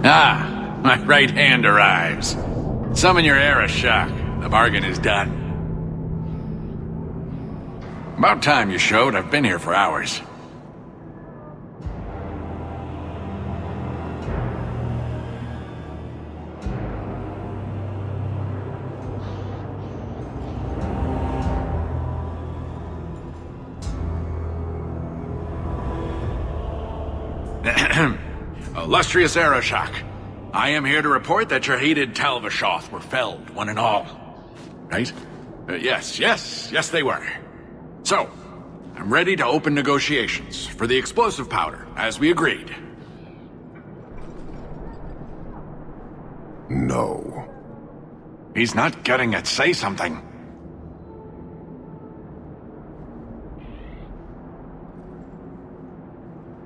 Ah, my right hand arrives. Summon your Arishok. The bargain is done. About time you showed. I've been here for hours. Illustrious Arishok, I am here to report that your hated Talvashoth were felled, one and all. Right? Yes, they were. So, I'm ready to open negotiations for the explosive powder, as we agreed. No. He's not getting it. Say something.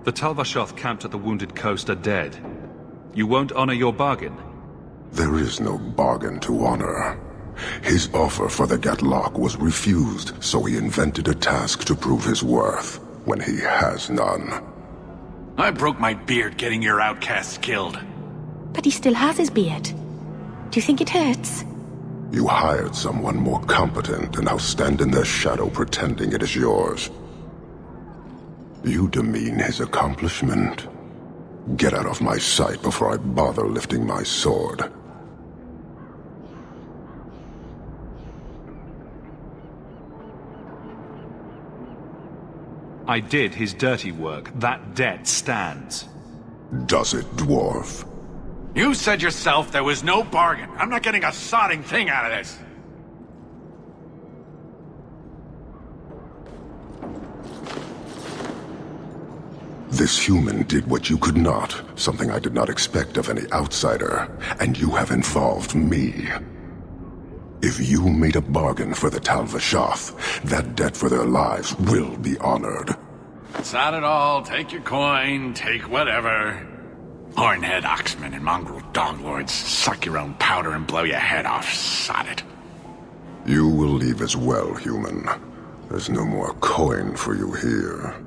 The Talvashoth camped at the Wounded Coast are dead. You won't honor your bargain? There is no bargain to honor. His offer for the Gatlock was refused, so he invented a task to prove his worth, when he has none. I broke my beard getting your outcasts killed. But he still has his beard. Do you think it hurts? You hired someone more competent and now stand in their shadow pretending it is yours. You demean his accomplishment. Get out of my sight before I bother lifting my sword. I did his dirty work. That debt stands. Does it, dwarf? You said yourself there was no bargain. I'm not getting a sodding thing out of this. This human did what you could not, something I did not expect of any outsider, and you have involved me. If you made a bargain for the Tal Vashath, that debt for their lives will be honored. Sod it all, take your coin, take whatever. Hornhead oxmen and mongrel donglords, suck your own powder and blow your head off, sod it. You will leave as well, human. There's no more coin for you here.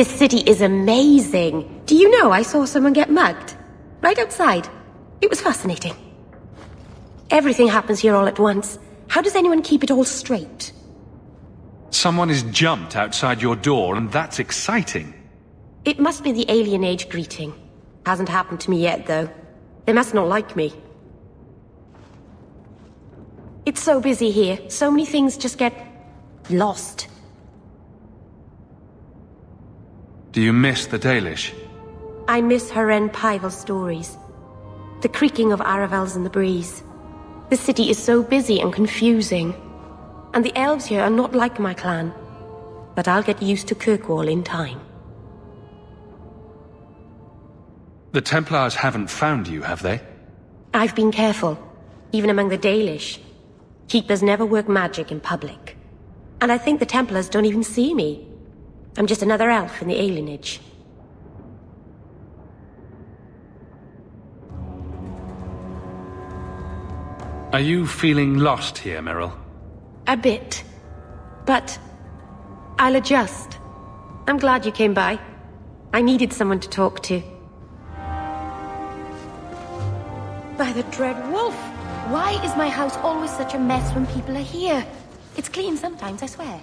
This city is amazing. Do you know I saw someone get mugged? Right outside. It was fascinating. Everything happens here all at once. How does anyone keep it all straight? Someone has jumped outside your door, and that's exciting. It must be the alien age greeting. Hasn't happened to me yet, though. They must not like me. It's so busy here. So many things just get lost. Do you miss the Dalish? I miss Haren Pival's stories. The creaking of Aravels in the breeze. The city is so busy and confusing. And the elves here are not like my clan. But I'll get used to Kirkwall in time. The Templars haven't found you, have they? I've been careful, even among the Dalish. Keepers never work magic in public. And I think the Templars don't even see me. I'm just another elf in the alienage. Are you feeling lost here, Meryl? A bit. But I'll adjust. I'm glad you came by. I needed someone to talk to. By the Dread Wolf! Why is my house always such a mess when people are here? It's clean sometimes, I swear.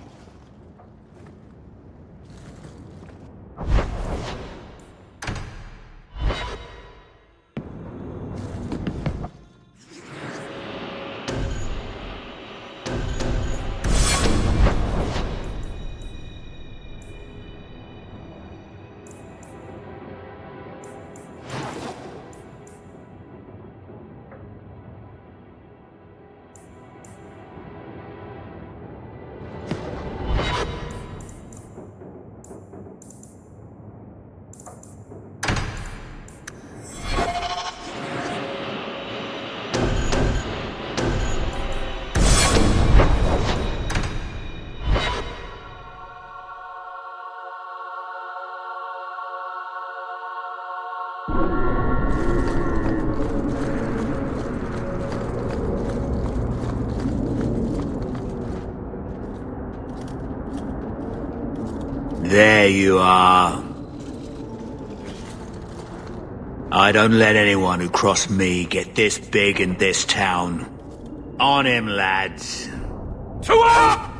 There you are. I don't let anyone who cross me get this big in this town. On him, lads. To up!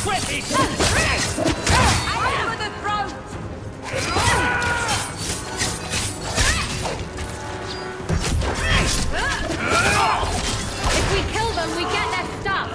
Sweat it! Over the throat! If we kill them, we get their stuff.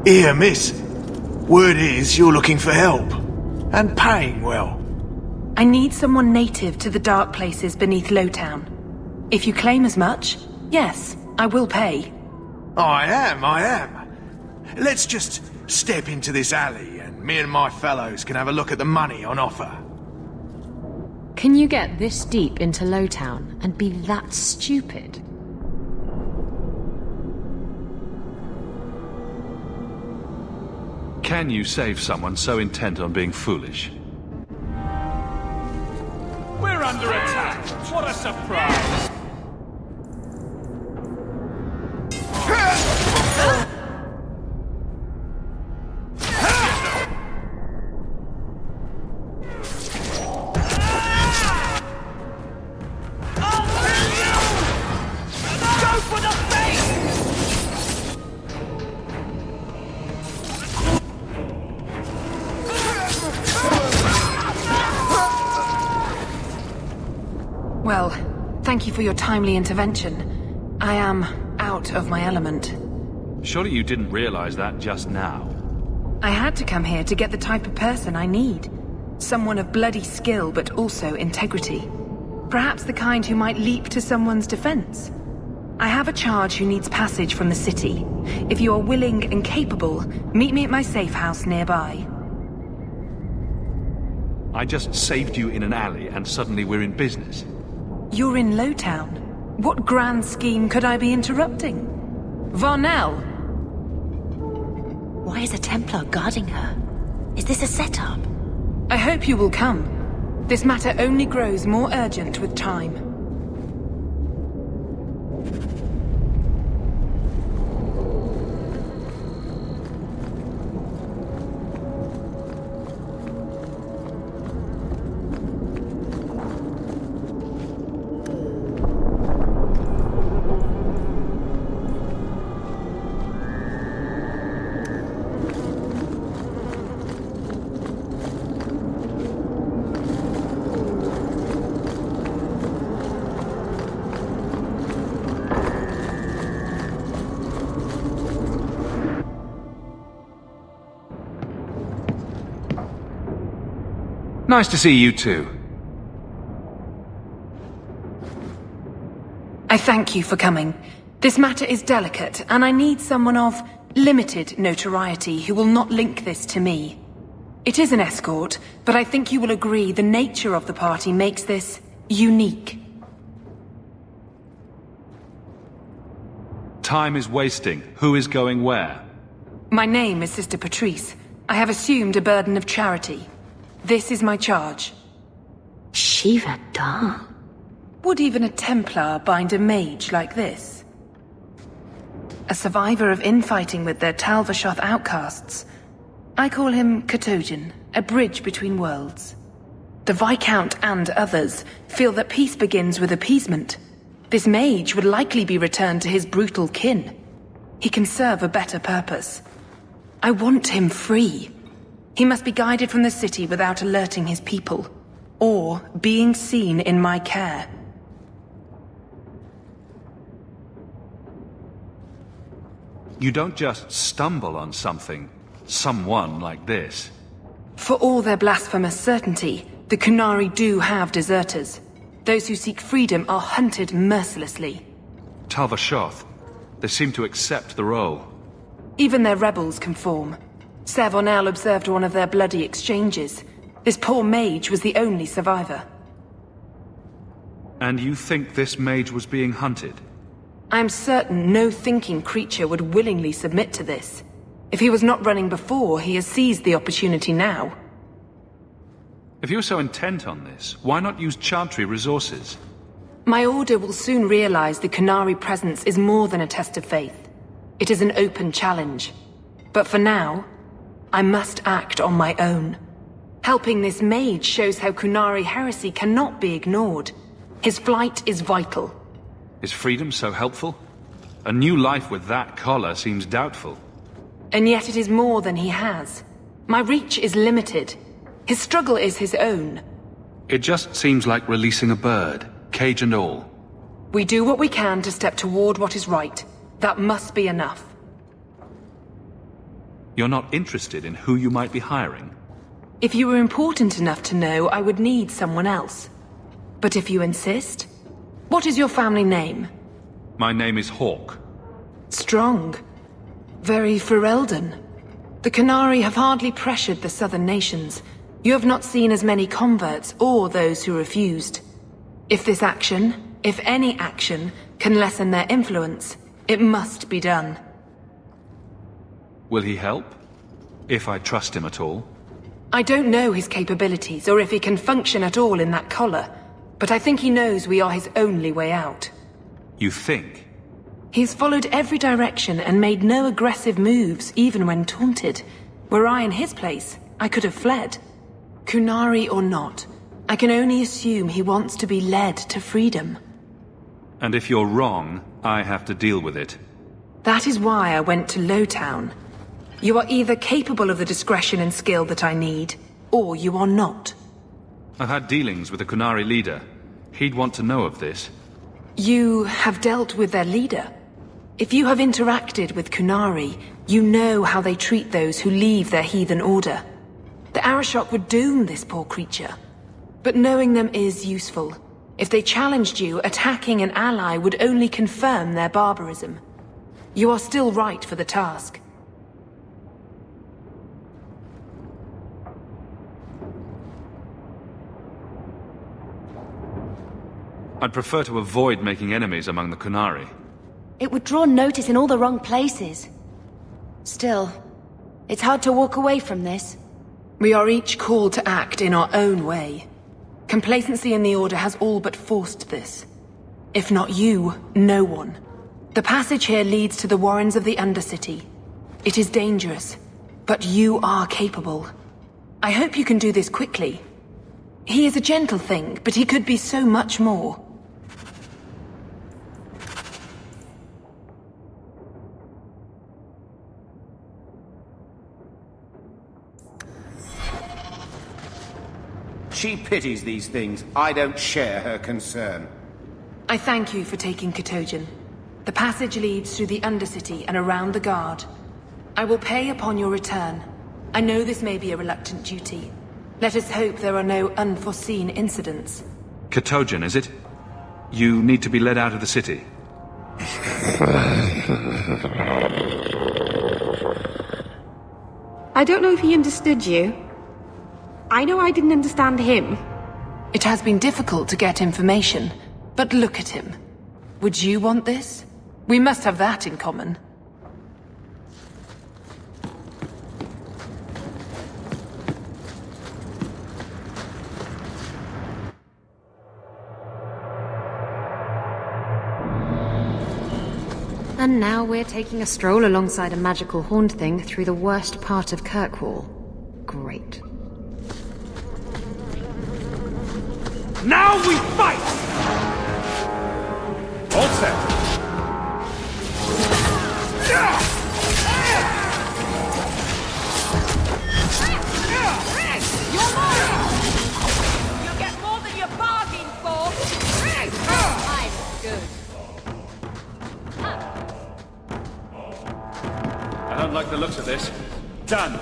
Here, miss. Word is you're looking for help. And paying well. I need someone native to the dark places beneath Lowtown. If you claim as much, yes, I will pay. I am. Let's just step into this alley and me and my fellows can have a look at the money on offer. Can you get this deep into Lowtown and be that stupid? Can you save someone so intent on being foolish? We're under attack. What a surprise. Well, thank you for your timely intervention. I am out of my element. Surely you didn't realize that just now. I had to come here to get the type of person I need. Someone of bloody skill, but also integrity. Perhaps the kind who might leap to someone's defense. I have a charge who needs passage from the city. If you are willing and capable, meet me at my safe house nearby. I just saved you in an alley and suddenly we're in business. You're in Lowtown. What grand scheme could I be interrupting? Varnell! Why is a Templar guarding her? Is this a setup? I hope you will come. This matter only grows more urgent with time. Nice to see you too. I thank you for coming. This matter is delicate, and I need someone of limited notoriety who will not link this to me. It is an escort, but I think you will agree the nature of the party makes this unique. Time is wasting. Who is going where? My name is Sister Patrice. I have assumed a burden of charity. This is my charge. Shiva Da. Would even a Templar bind a mage like this? A survivor of infighting with their Talvashoth outcasts. I call him Katojan, a bridge between worlds. The Viscount and others feel that peace begins with appeasement. This mage would likely be returned to his brutal kin. He can serve a better purpose. I want him free. He must be guided from the city without alerting his people, or being seen in my care. You don't just stumble on someone like this. For all their blasphemous certainty, the Kunari do have deserters. Those who seek freedom are hunted mercilessly. Talvashoth, they seem to accept the role. Even their rebels conform. Savonel observed one of their bloody exchanges. This poor mage was the only survivor. And you think this mage was being hunted? I am certain no thinking creature would willingly submit to this. If he was not running before, he has seized the opportunity now. If you're so intent on this, why not use Chantry resources? My order will soon realize the Kunari presence is more than a test of faith. It is an open challenge. But for now, I must act on my own. Helping this mage shows how Kunari heresy cannot be ignored. His flight is vital. Is freedom so helpful? A new life with that collar seems doubtful. And yet it is more than he has. My reach is limited. His struggle is his own. It just seems like releasing a bird, cage and all. We do what we can to step toward what is right. That must be enough. You're not interested in who you might be hiring? If you were important enough to know, I would need someone else. But if you insist... What is your family name? My name is Hawke. Strong. Very Ferelden. The Kunari have hardly pressured the southern nations. You have not seen as many converts or those who refused. If this action, if any action, can lessen their influence, it must be done. Will he help? If I trust him at all? I don't know his capabilities or if he can function at all in that collar, but I think he knows we are his only way out. You think? He's followed every direction and made no aggressive moves, even when taunted. Were I in his place, I could have fled. Kunari or not, I can only assume he wants to be led to freedom. And if you're wrong, I have to deal with it. That is why I went to Lowtown. You are either capable of the discretion and skill that I need, or you are not. I've had dealings with the Kunari leader. He'd want to know of this. You have dealt with their leader? If you have interacted with Kunari, you know how they treat those who leave their heathen order. The Arashok would doom this poor creature. But knowing them is useful. If they challenged you, attacking an ally would only confirm their barbarism. You are still right for the task. I'd prefer to avoid making enemies among the Kunari. It would draw notice in all the wrong places. Still, it's hard to walk away from this. We are each called to act in our own way. Complacency in the Order has all but forced this. If not you, no one. The passage here leads to the Warrens of the Undercity. It is dangerous, but you are capable. I hope you can do this quickly. He is a gentle thing, but he could be so much more. She pities these things. I don't share her concern. I thank you for taking Katojan. The passage leads through the Undercity and around the Guard. I will pay upon your return. I know this may be a reluctant duty. Let us hope there are no unforeseen incidents. Katogen, is it? You need to be led out of the city. I don't know if he understood you. I know I didn't understand him. It has been difficult to get information, but look at him. Would you want this? We must have that in common. And now we're taking a stroll alongside a magical horned thing through the worst part of Kirkwall. Great. Now we fight! All set. You're mine! You get more than you bargained for! I'm good. I don't like the looks of this. Done.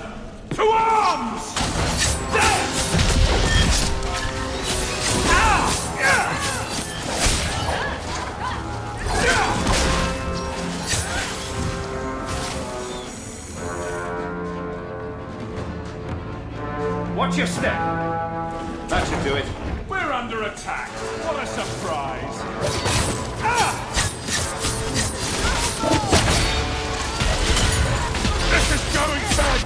To arms! Watch your step. That should do it. We're under attack. What a surprise. This is going bad.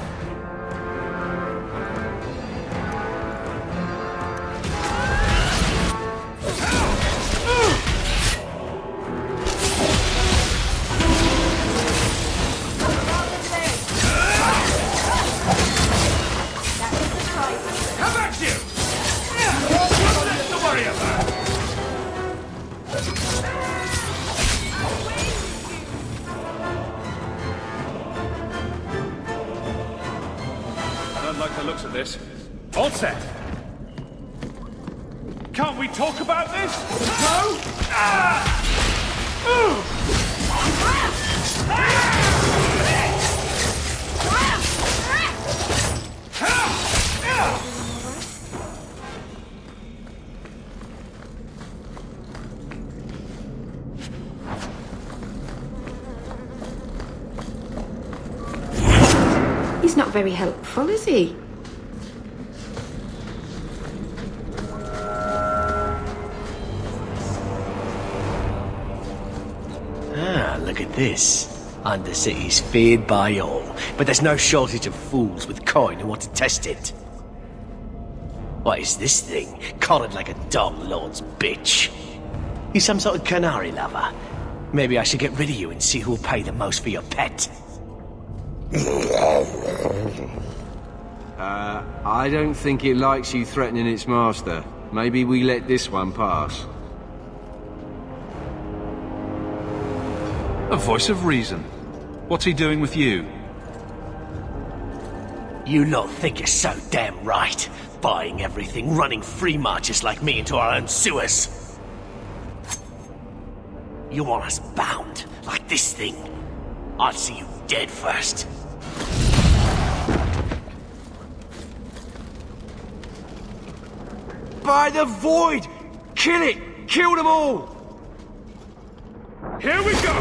Come at you! Nothing to worry about. I don't like the looks of this. All set. Can't we talk about this? No? He's not very helpful, is he? Ah, look at this. Undercity's feared by all, but there's no shortage of fools with coin who want to test it. What is this thing? Collared like a dong lord's bitch. You some sort of canary lover? Maybe I should get rid of you and see who'll pay the most for your pet. I don't think it likes you threatening its master. Maybe we let this one pass. A voice of reason. What's he doing with you? You lot think you're so damn right. Buying everything, running free marches like me into our own sewers. You want us bound, like this thing? I'll see you dead first. By the void! Kill it! Kill them all! Here we go!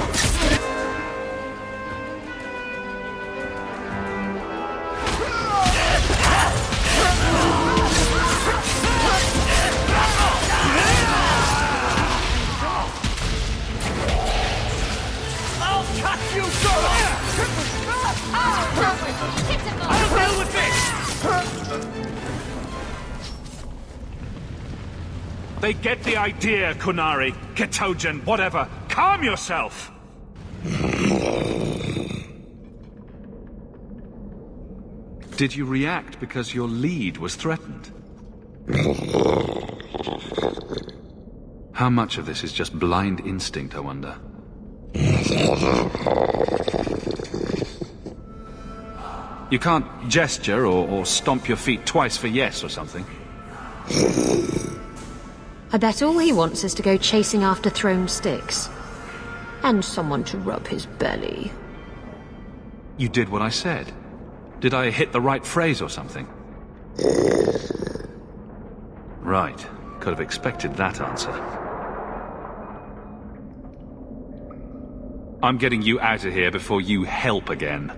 I'll cut you I'll deal with this! They get the idea, Kunari, Ketogen, whatever. Calm yourself! Did you react because your lead was threatened? How much of this is just blind instinct, I wonder? You can't gesture or stomp your feet twice for yes or something. I bet all he wants is to go chasing after thrown sticks. And someone to rub his belly. You did what I said. Did I hit the right phrase or something? Right. Could have expected that answer. I'm getting you out of here before you help again.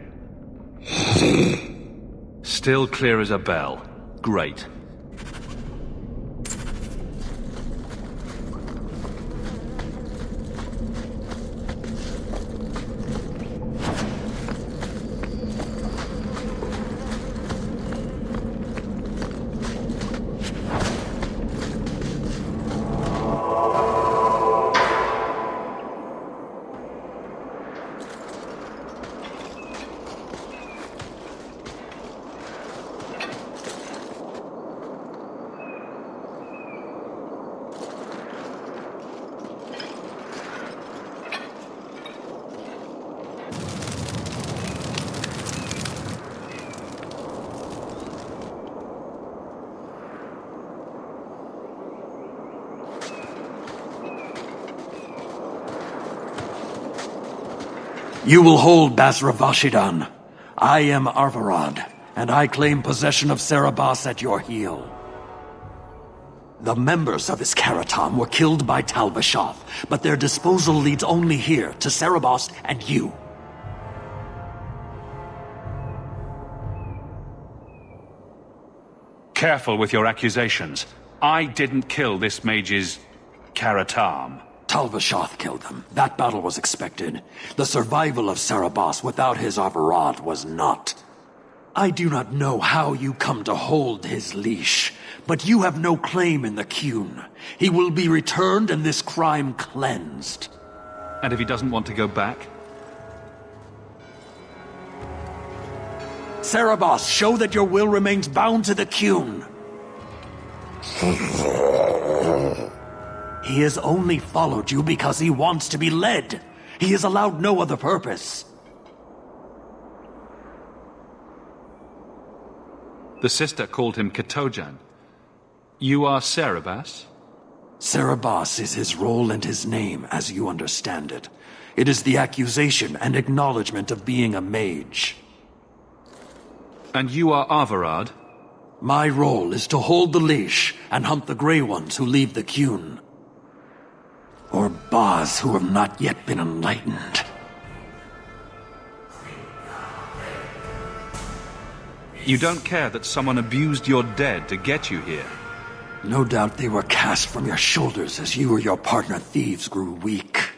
Still clear as a bell. Great. You will hold Basravashidan. I am Arvarad, and I claim possession of Serabas at your heel. The members of Iskaratam were killed by Tal-Vashoth, but their disposal leads only here, to Serabas and you. Careful with your accusations. I didn't kill this mage's Karatam. Tal-Vashoth killed them. That battle was expected. The survival of Serabas without his Arvarad was not. I do not know how you come to hold his leash, but you have no claim in the Qun. He will be returned and this crime cleansed. And if he doesn't want to go back? Serabas, show that your will remains bound to the Qun. He has only followed you because he wants to be led. He is allowed no other purpose. The sister called him Katojan. You are Serabas? Serabas is his role and his name, as you understand it. It is the accusation and acknowledgement of being a mage. And you are Arvarad? My role is to hold the leash and hunt the Grey Ones who leave the Qun. Or Baz who have not yet been enlightened. You don't care that someone abused your dead to get you here? No doubt they were cast from your shoulders as you or your partner thieves grew weak.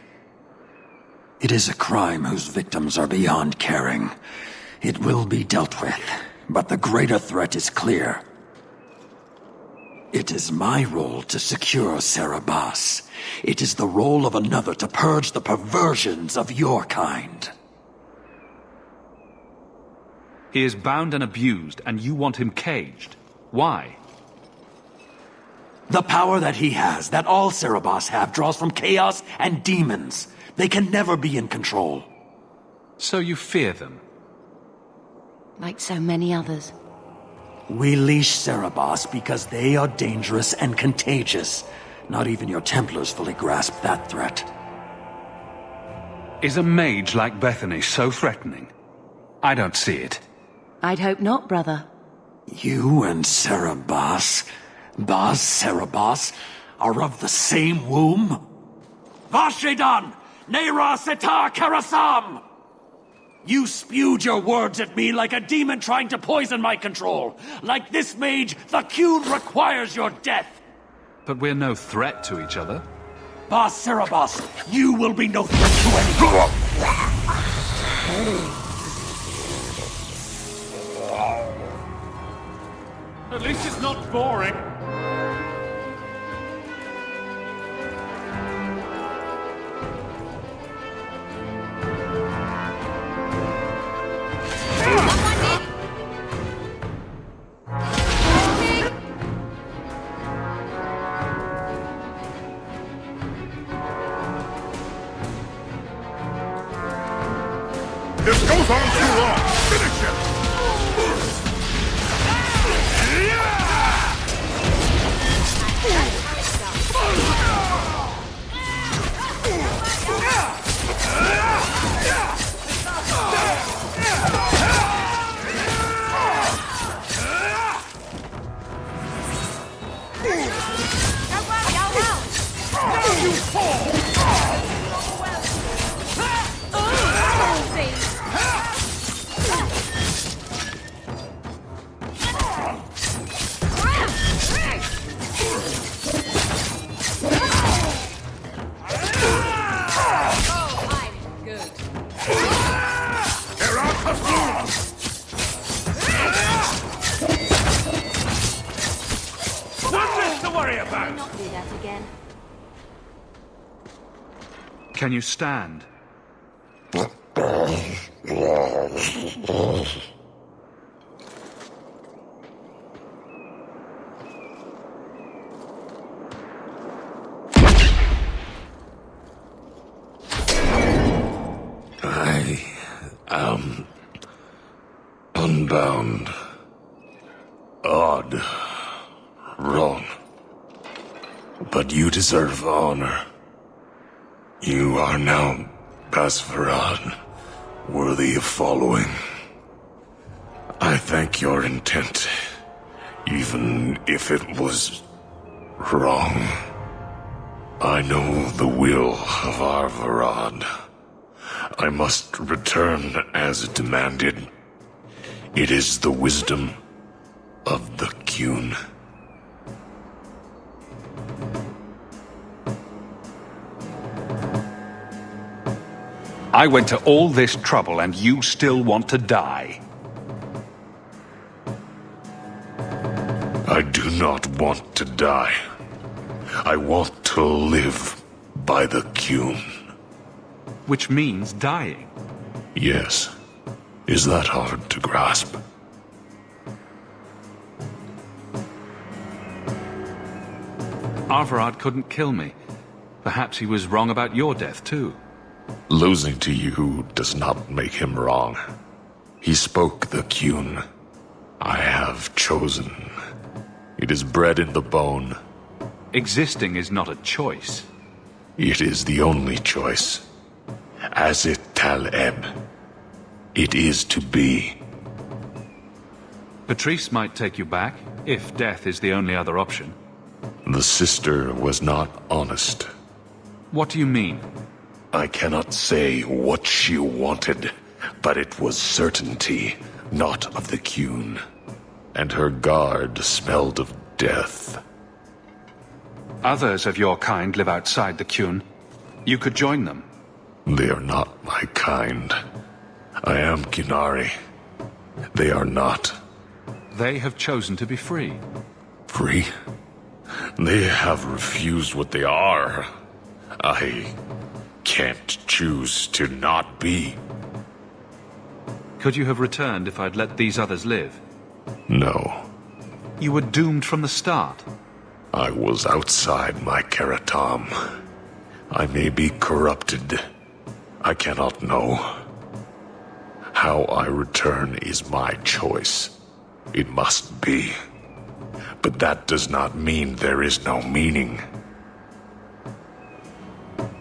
It is a crime whose victims are beyond caring. It will be dealt with, but the greater threat is clear. It is my role to secure Serabas. It is the role of another to purge the perversions of your kind. He is bound and abused, and you want him caged. Why? The power that he has, that all Serabas have, draws from chaos and demons. They can never be in control. So you fear them? Like so many others. We leash Serabas because they are dangerous and contagious. Not even your Templars fully grasp that threat. Is a mage like Bethany so threatening? I don't see it. I'd hope not, brother. You and Serabas, Baz Serabas, are of the same womb? Vashidan! Neira Setar Karasam! You spewed your words at me like a demon trying to poison my control. Like this mage, the Qun requires your death. But we're no threat to each other. Baz Serabas, you will be no threat to anyone. At least it's not boring. This goes on too long! Finish him! that again. Can you stand? I am unbound. Odd. Wrong. But you deserve honor. You are now Basfarad, worthy of following. I thank your intent, even if it was wrong. I know the will of our Varad. I must return as demanded. It is the wisdom of the Qun. I went to all this trouble and you still want to die. I do not want to die. I want to live by the Qun. Which means dying. Yes. Is that hard to grasp? Arvarad couldn't kill me. Perhaps he was wrong about your death, too. Losing to you does not make him wrong. He spoke the Qun. I have chosen. It is bred in the bone. Existing is not a choice. It is the only choice. As it Taleb. It is to be. Patrice might take you back, if death is the only other option. The sister was not honest. What do you mean? I cannot say what she wanted, but it was certainty, not of the Qun. And her guard smelled of death. Others of your kind live outside the Qun. You could join them. They are not my kind. I am Qunari. They are not. They have chosen to be free. Free? They have refused what they are. I can't choose to not be. Could you have returned if I'd let these others live? No. You were doomed from the start. I was outside my Karatam. I may be corrupted. I cannot know. How I return is my choice. It must be. But that does not mean there is no meaning.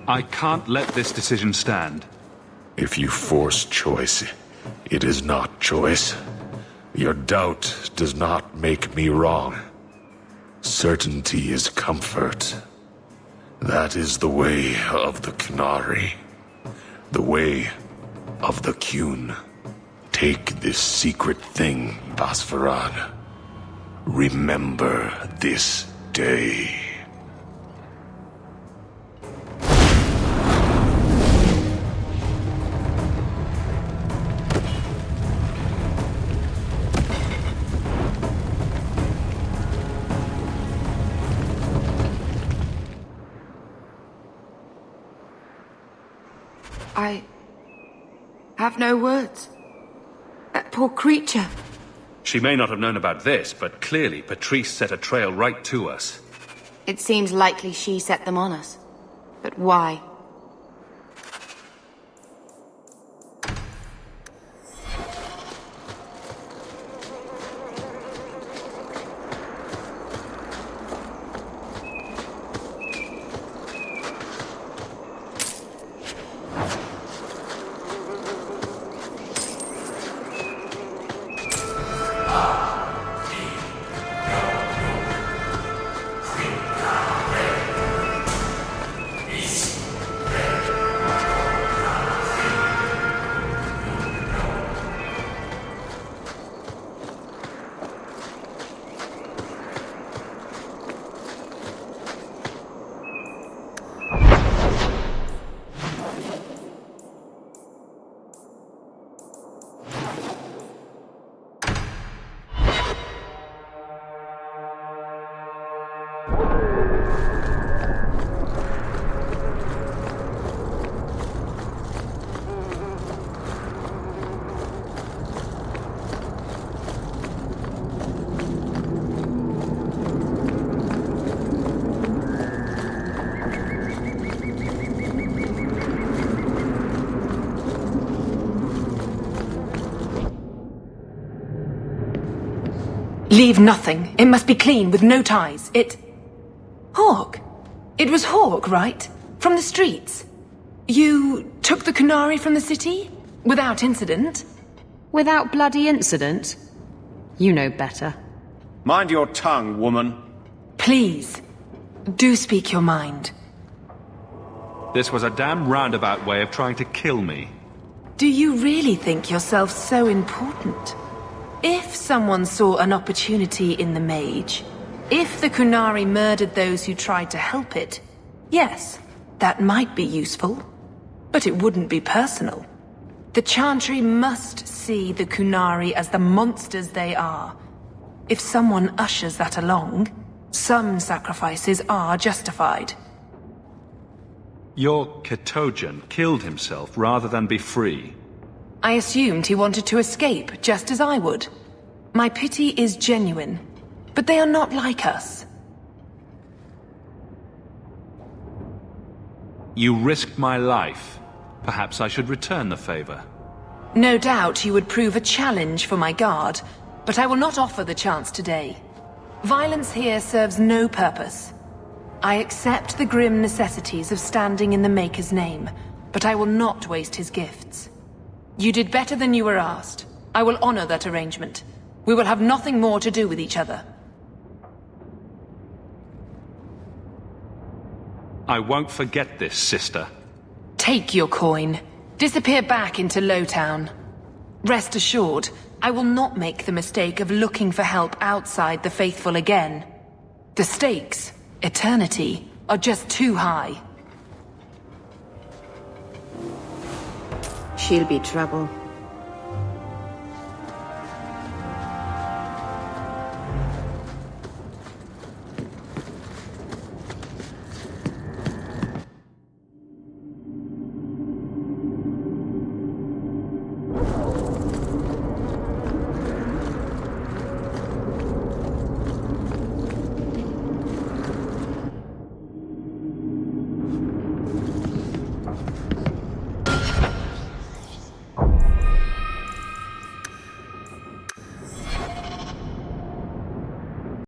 I can't let this decision stand. If you force choice, it is not choice. Your doubt does not make me wrong. Certainty is comfort. That is the way of the Qunari. The way of the Qun. Take this secret thing, Basfarad. Remember this day. I have no words. That poor creature. She may not have known about this, but clearly Patrice set a trail right to us. It seems likely she set them on us. But why? Leave nothing. It must be clean, with no ties. Hawke. It was Hawke, right? From the streets. You took the Kunari from the city? Without incident? Without bloody incident? You know better. Mind your tongue, woman. Please, do speak your mind. This was a damn roundabout way of trying to kill me. Do you really think yourself so important? If someone saw an opportunity in the mage, if the Kunari murdered those who tried to help it, yes, that might be useful. But it wouldn't be personal. The Chantry must see the Kunari as the monsters they are. If someone ushers that along, some sacrifices are justified. Your Ketogen killed himself rather than be free. I assumed he wanted to escape, just as I would. My pity is genuine, but they are not like us. You risked my life. Perhaps I should return the favor. No doubt you would prove a challenge for my guard, but I will not offer the chance today. Violence here serves no purpose. I accept the grim necessities of standing in the Maker's name, but I will not waste his gifts. You did better than you were asked. I will honor that arrangement. We will have nothing more to do with each other. I won't forget this, sister. Take your coin. Disappear back into Lowtown. Rest assured, I will not make the mistake of looking for help outside the Faithful again. The stakes, eternity, are just too high. She'll be trouble.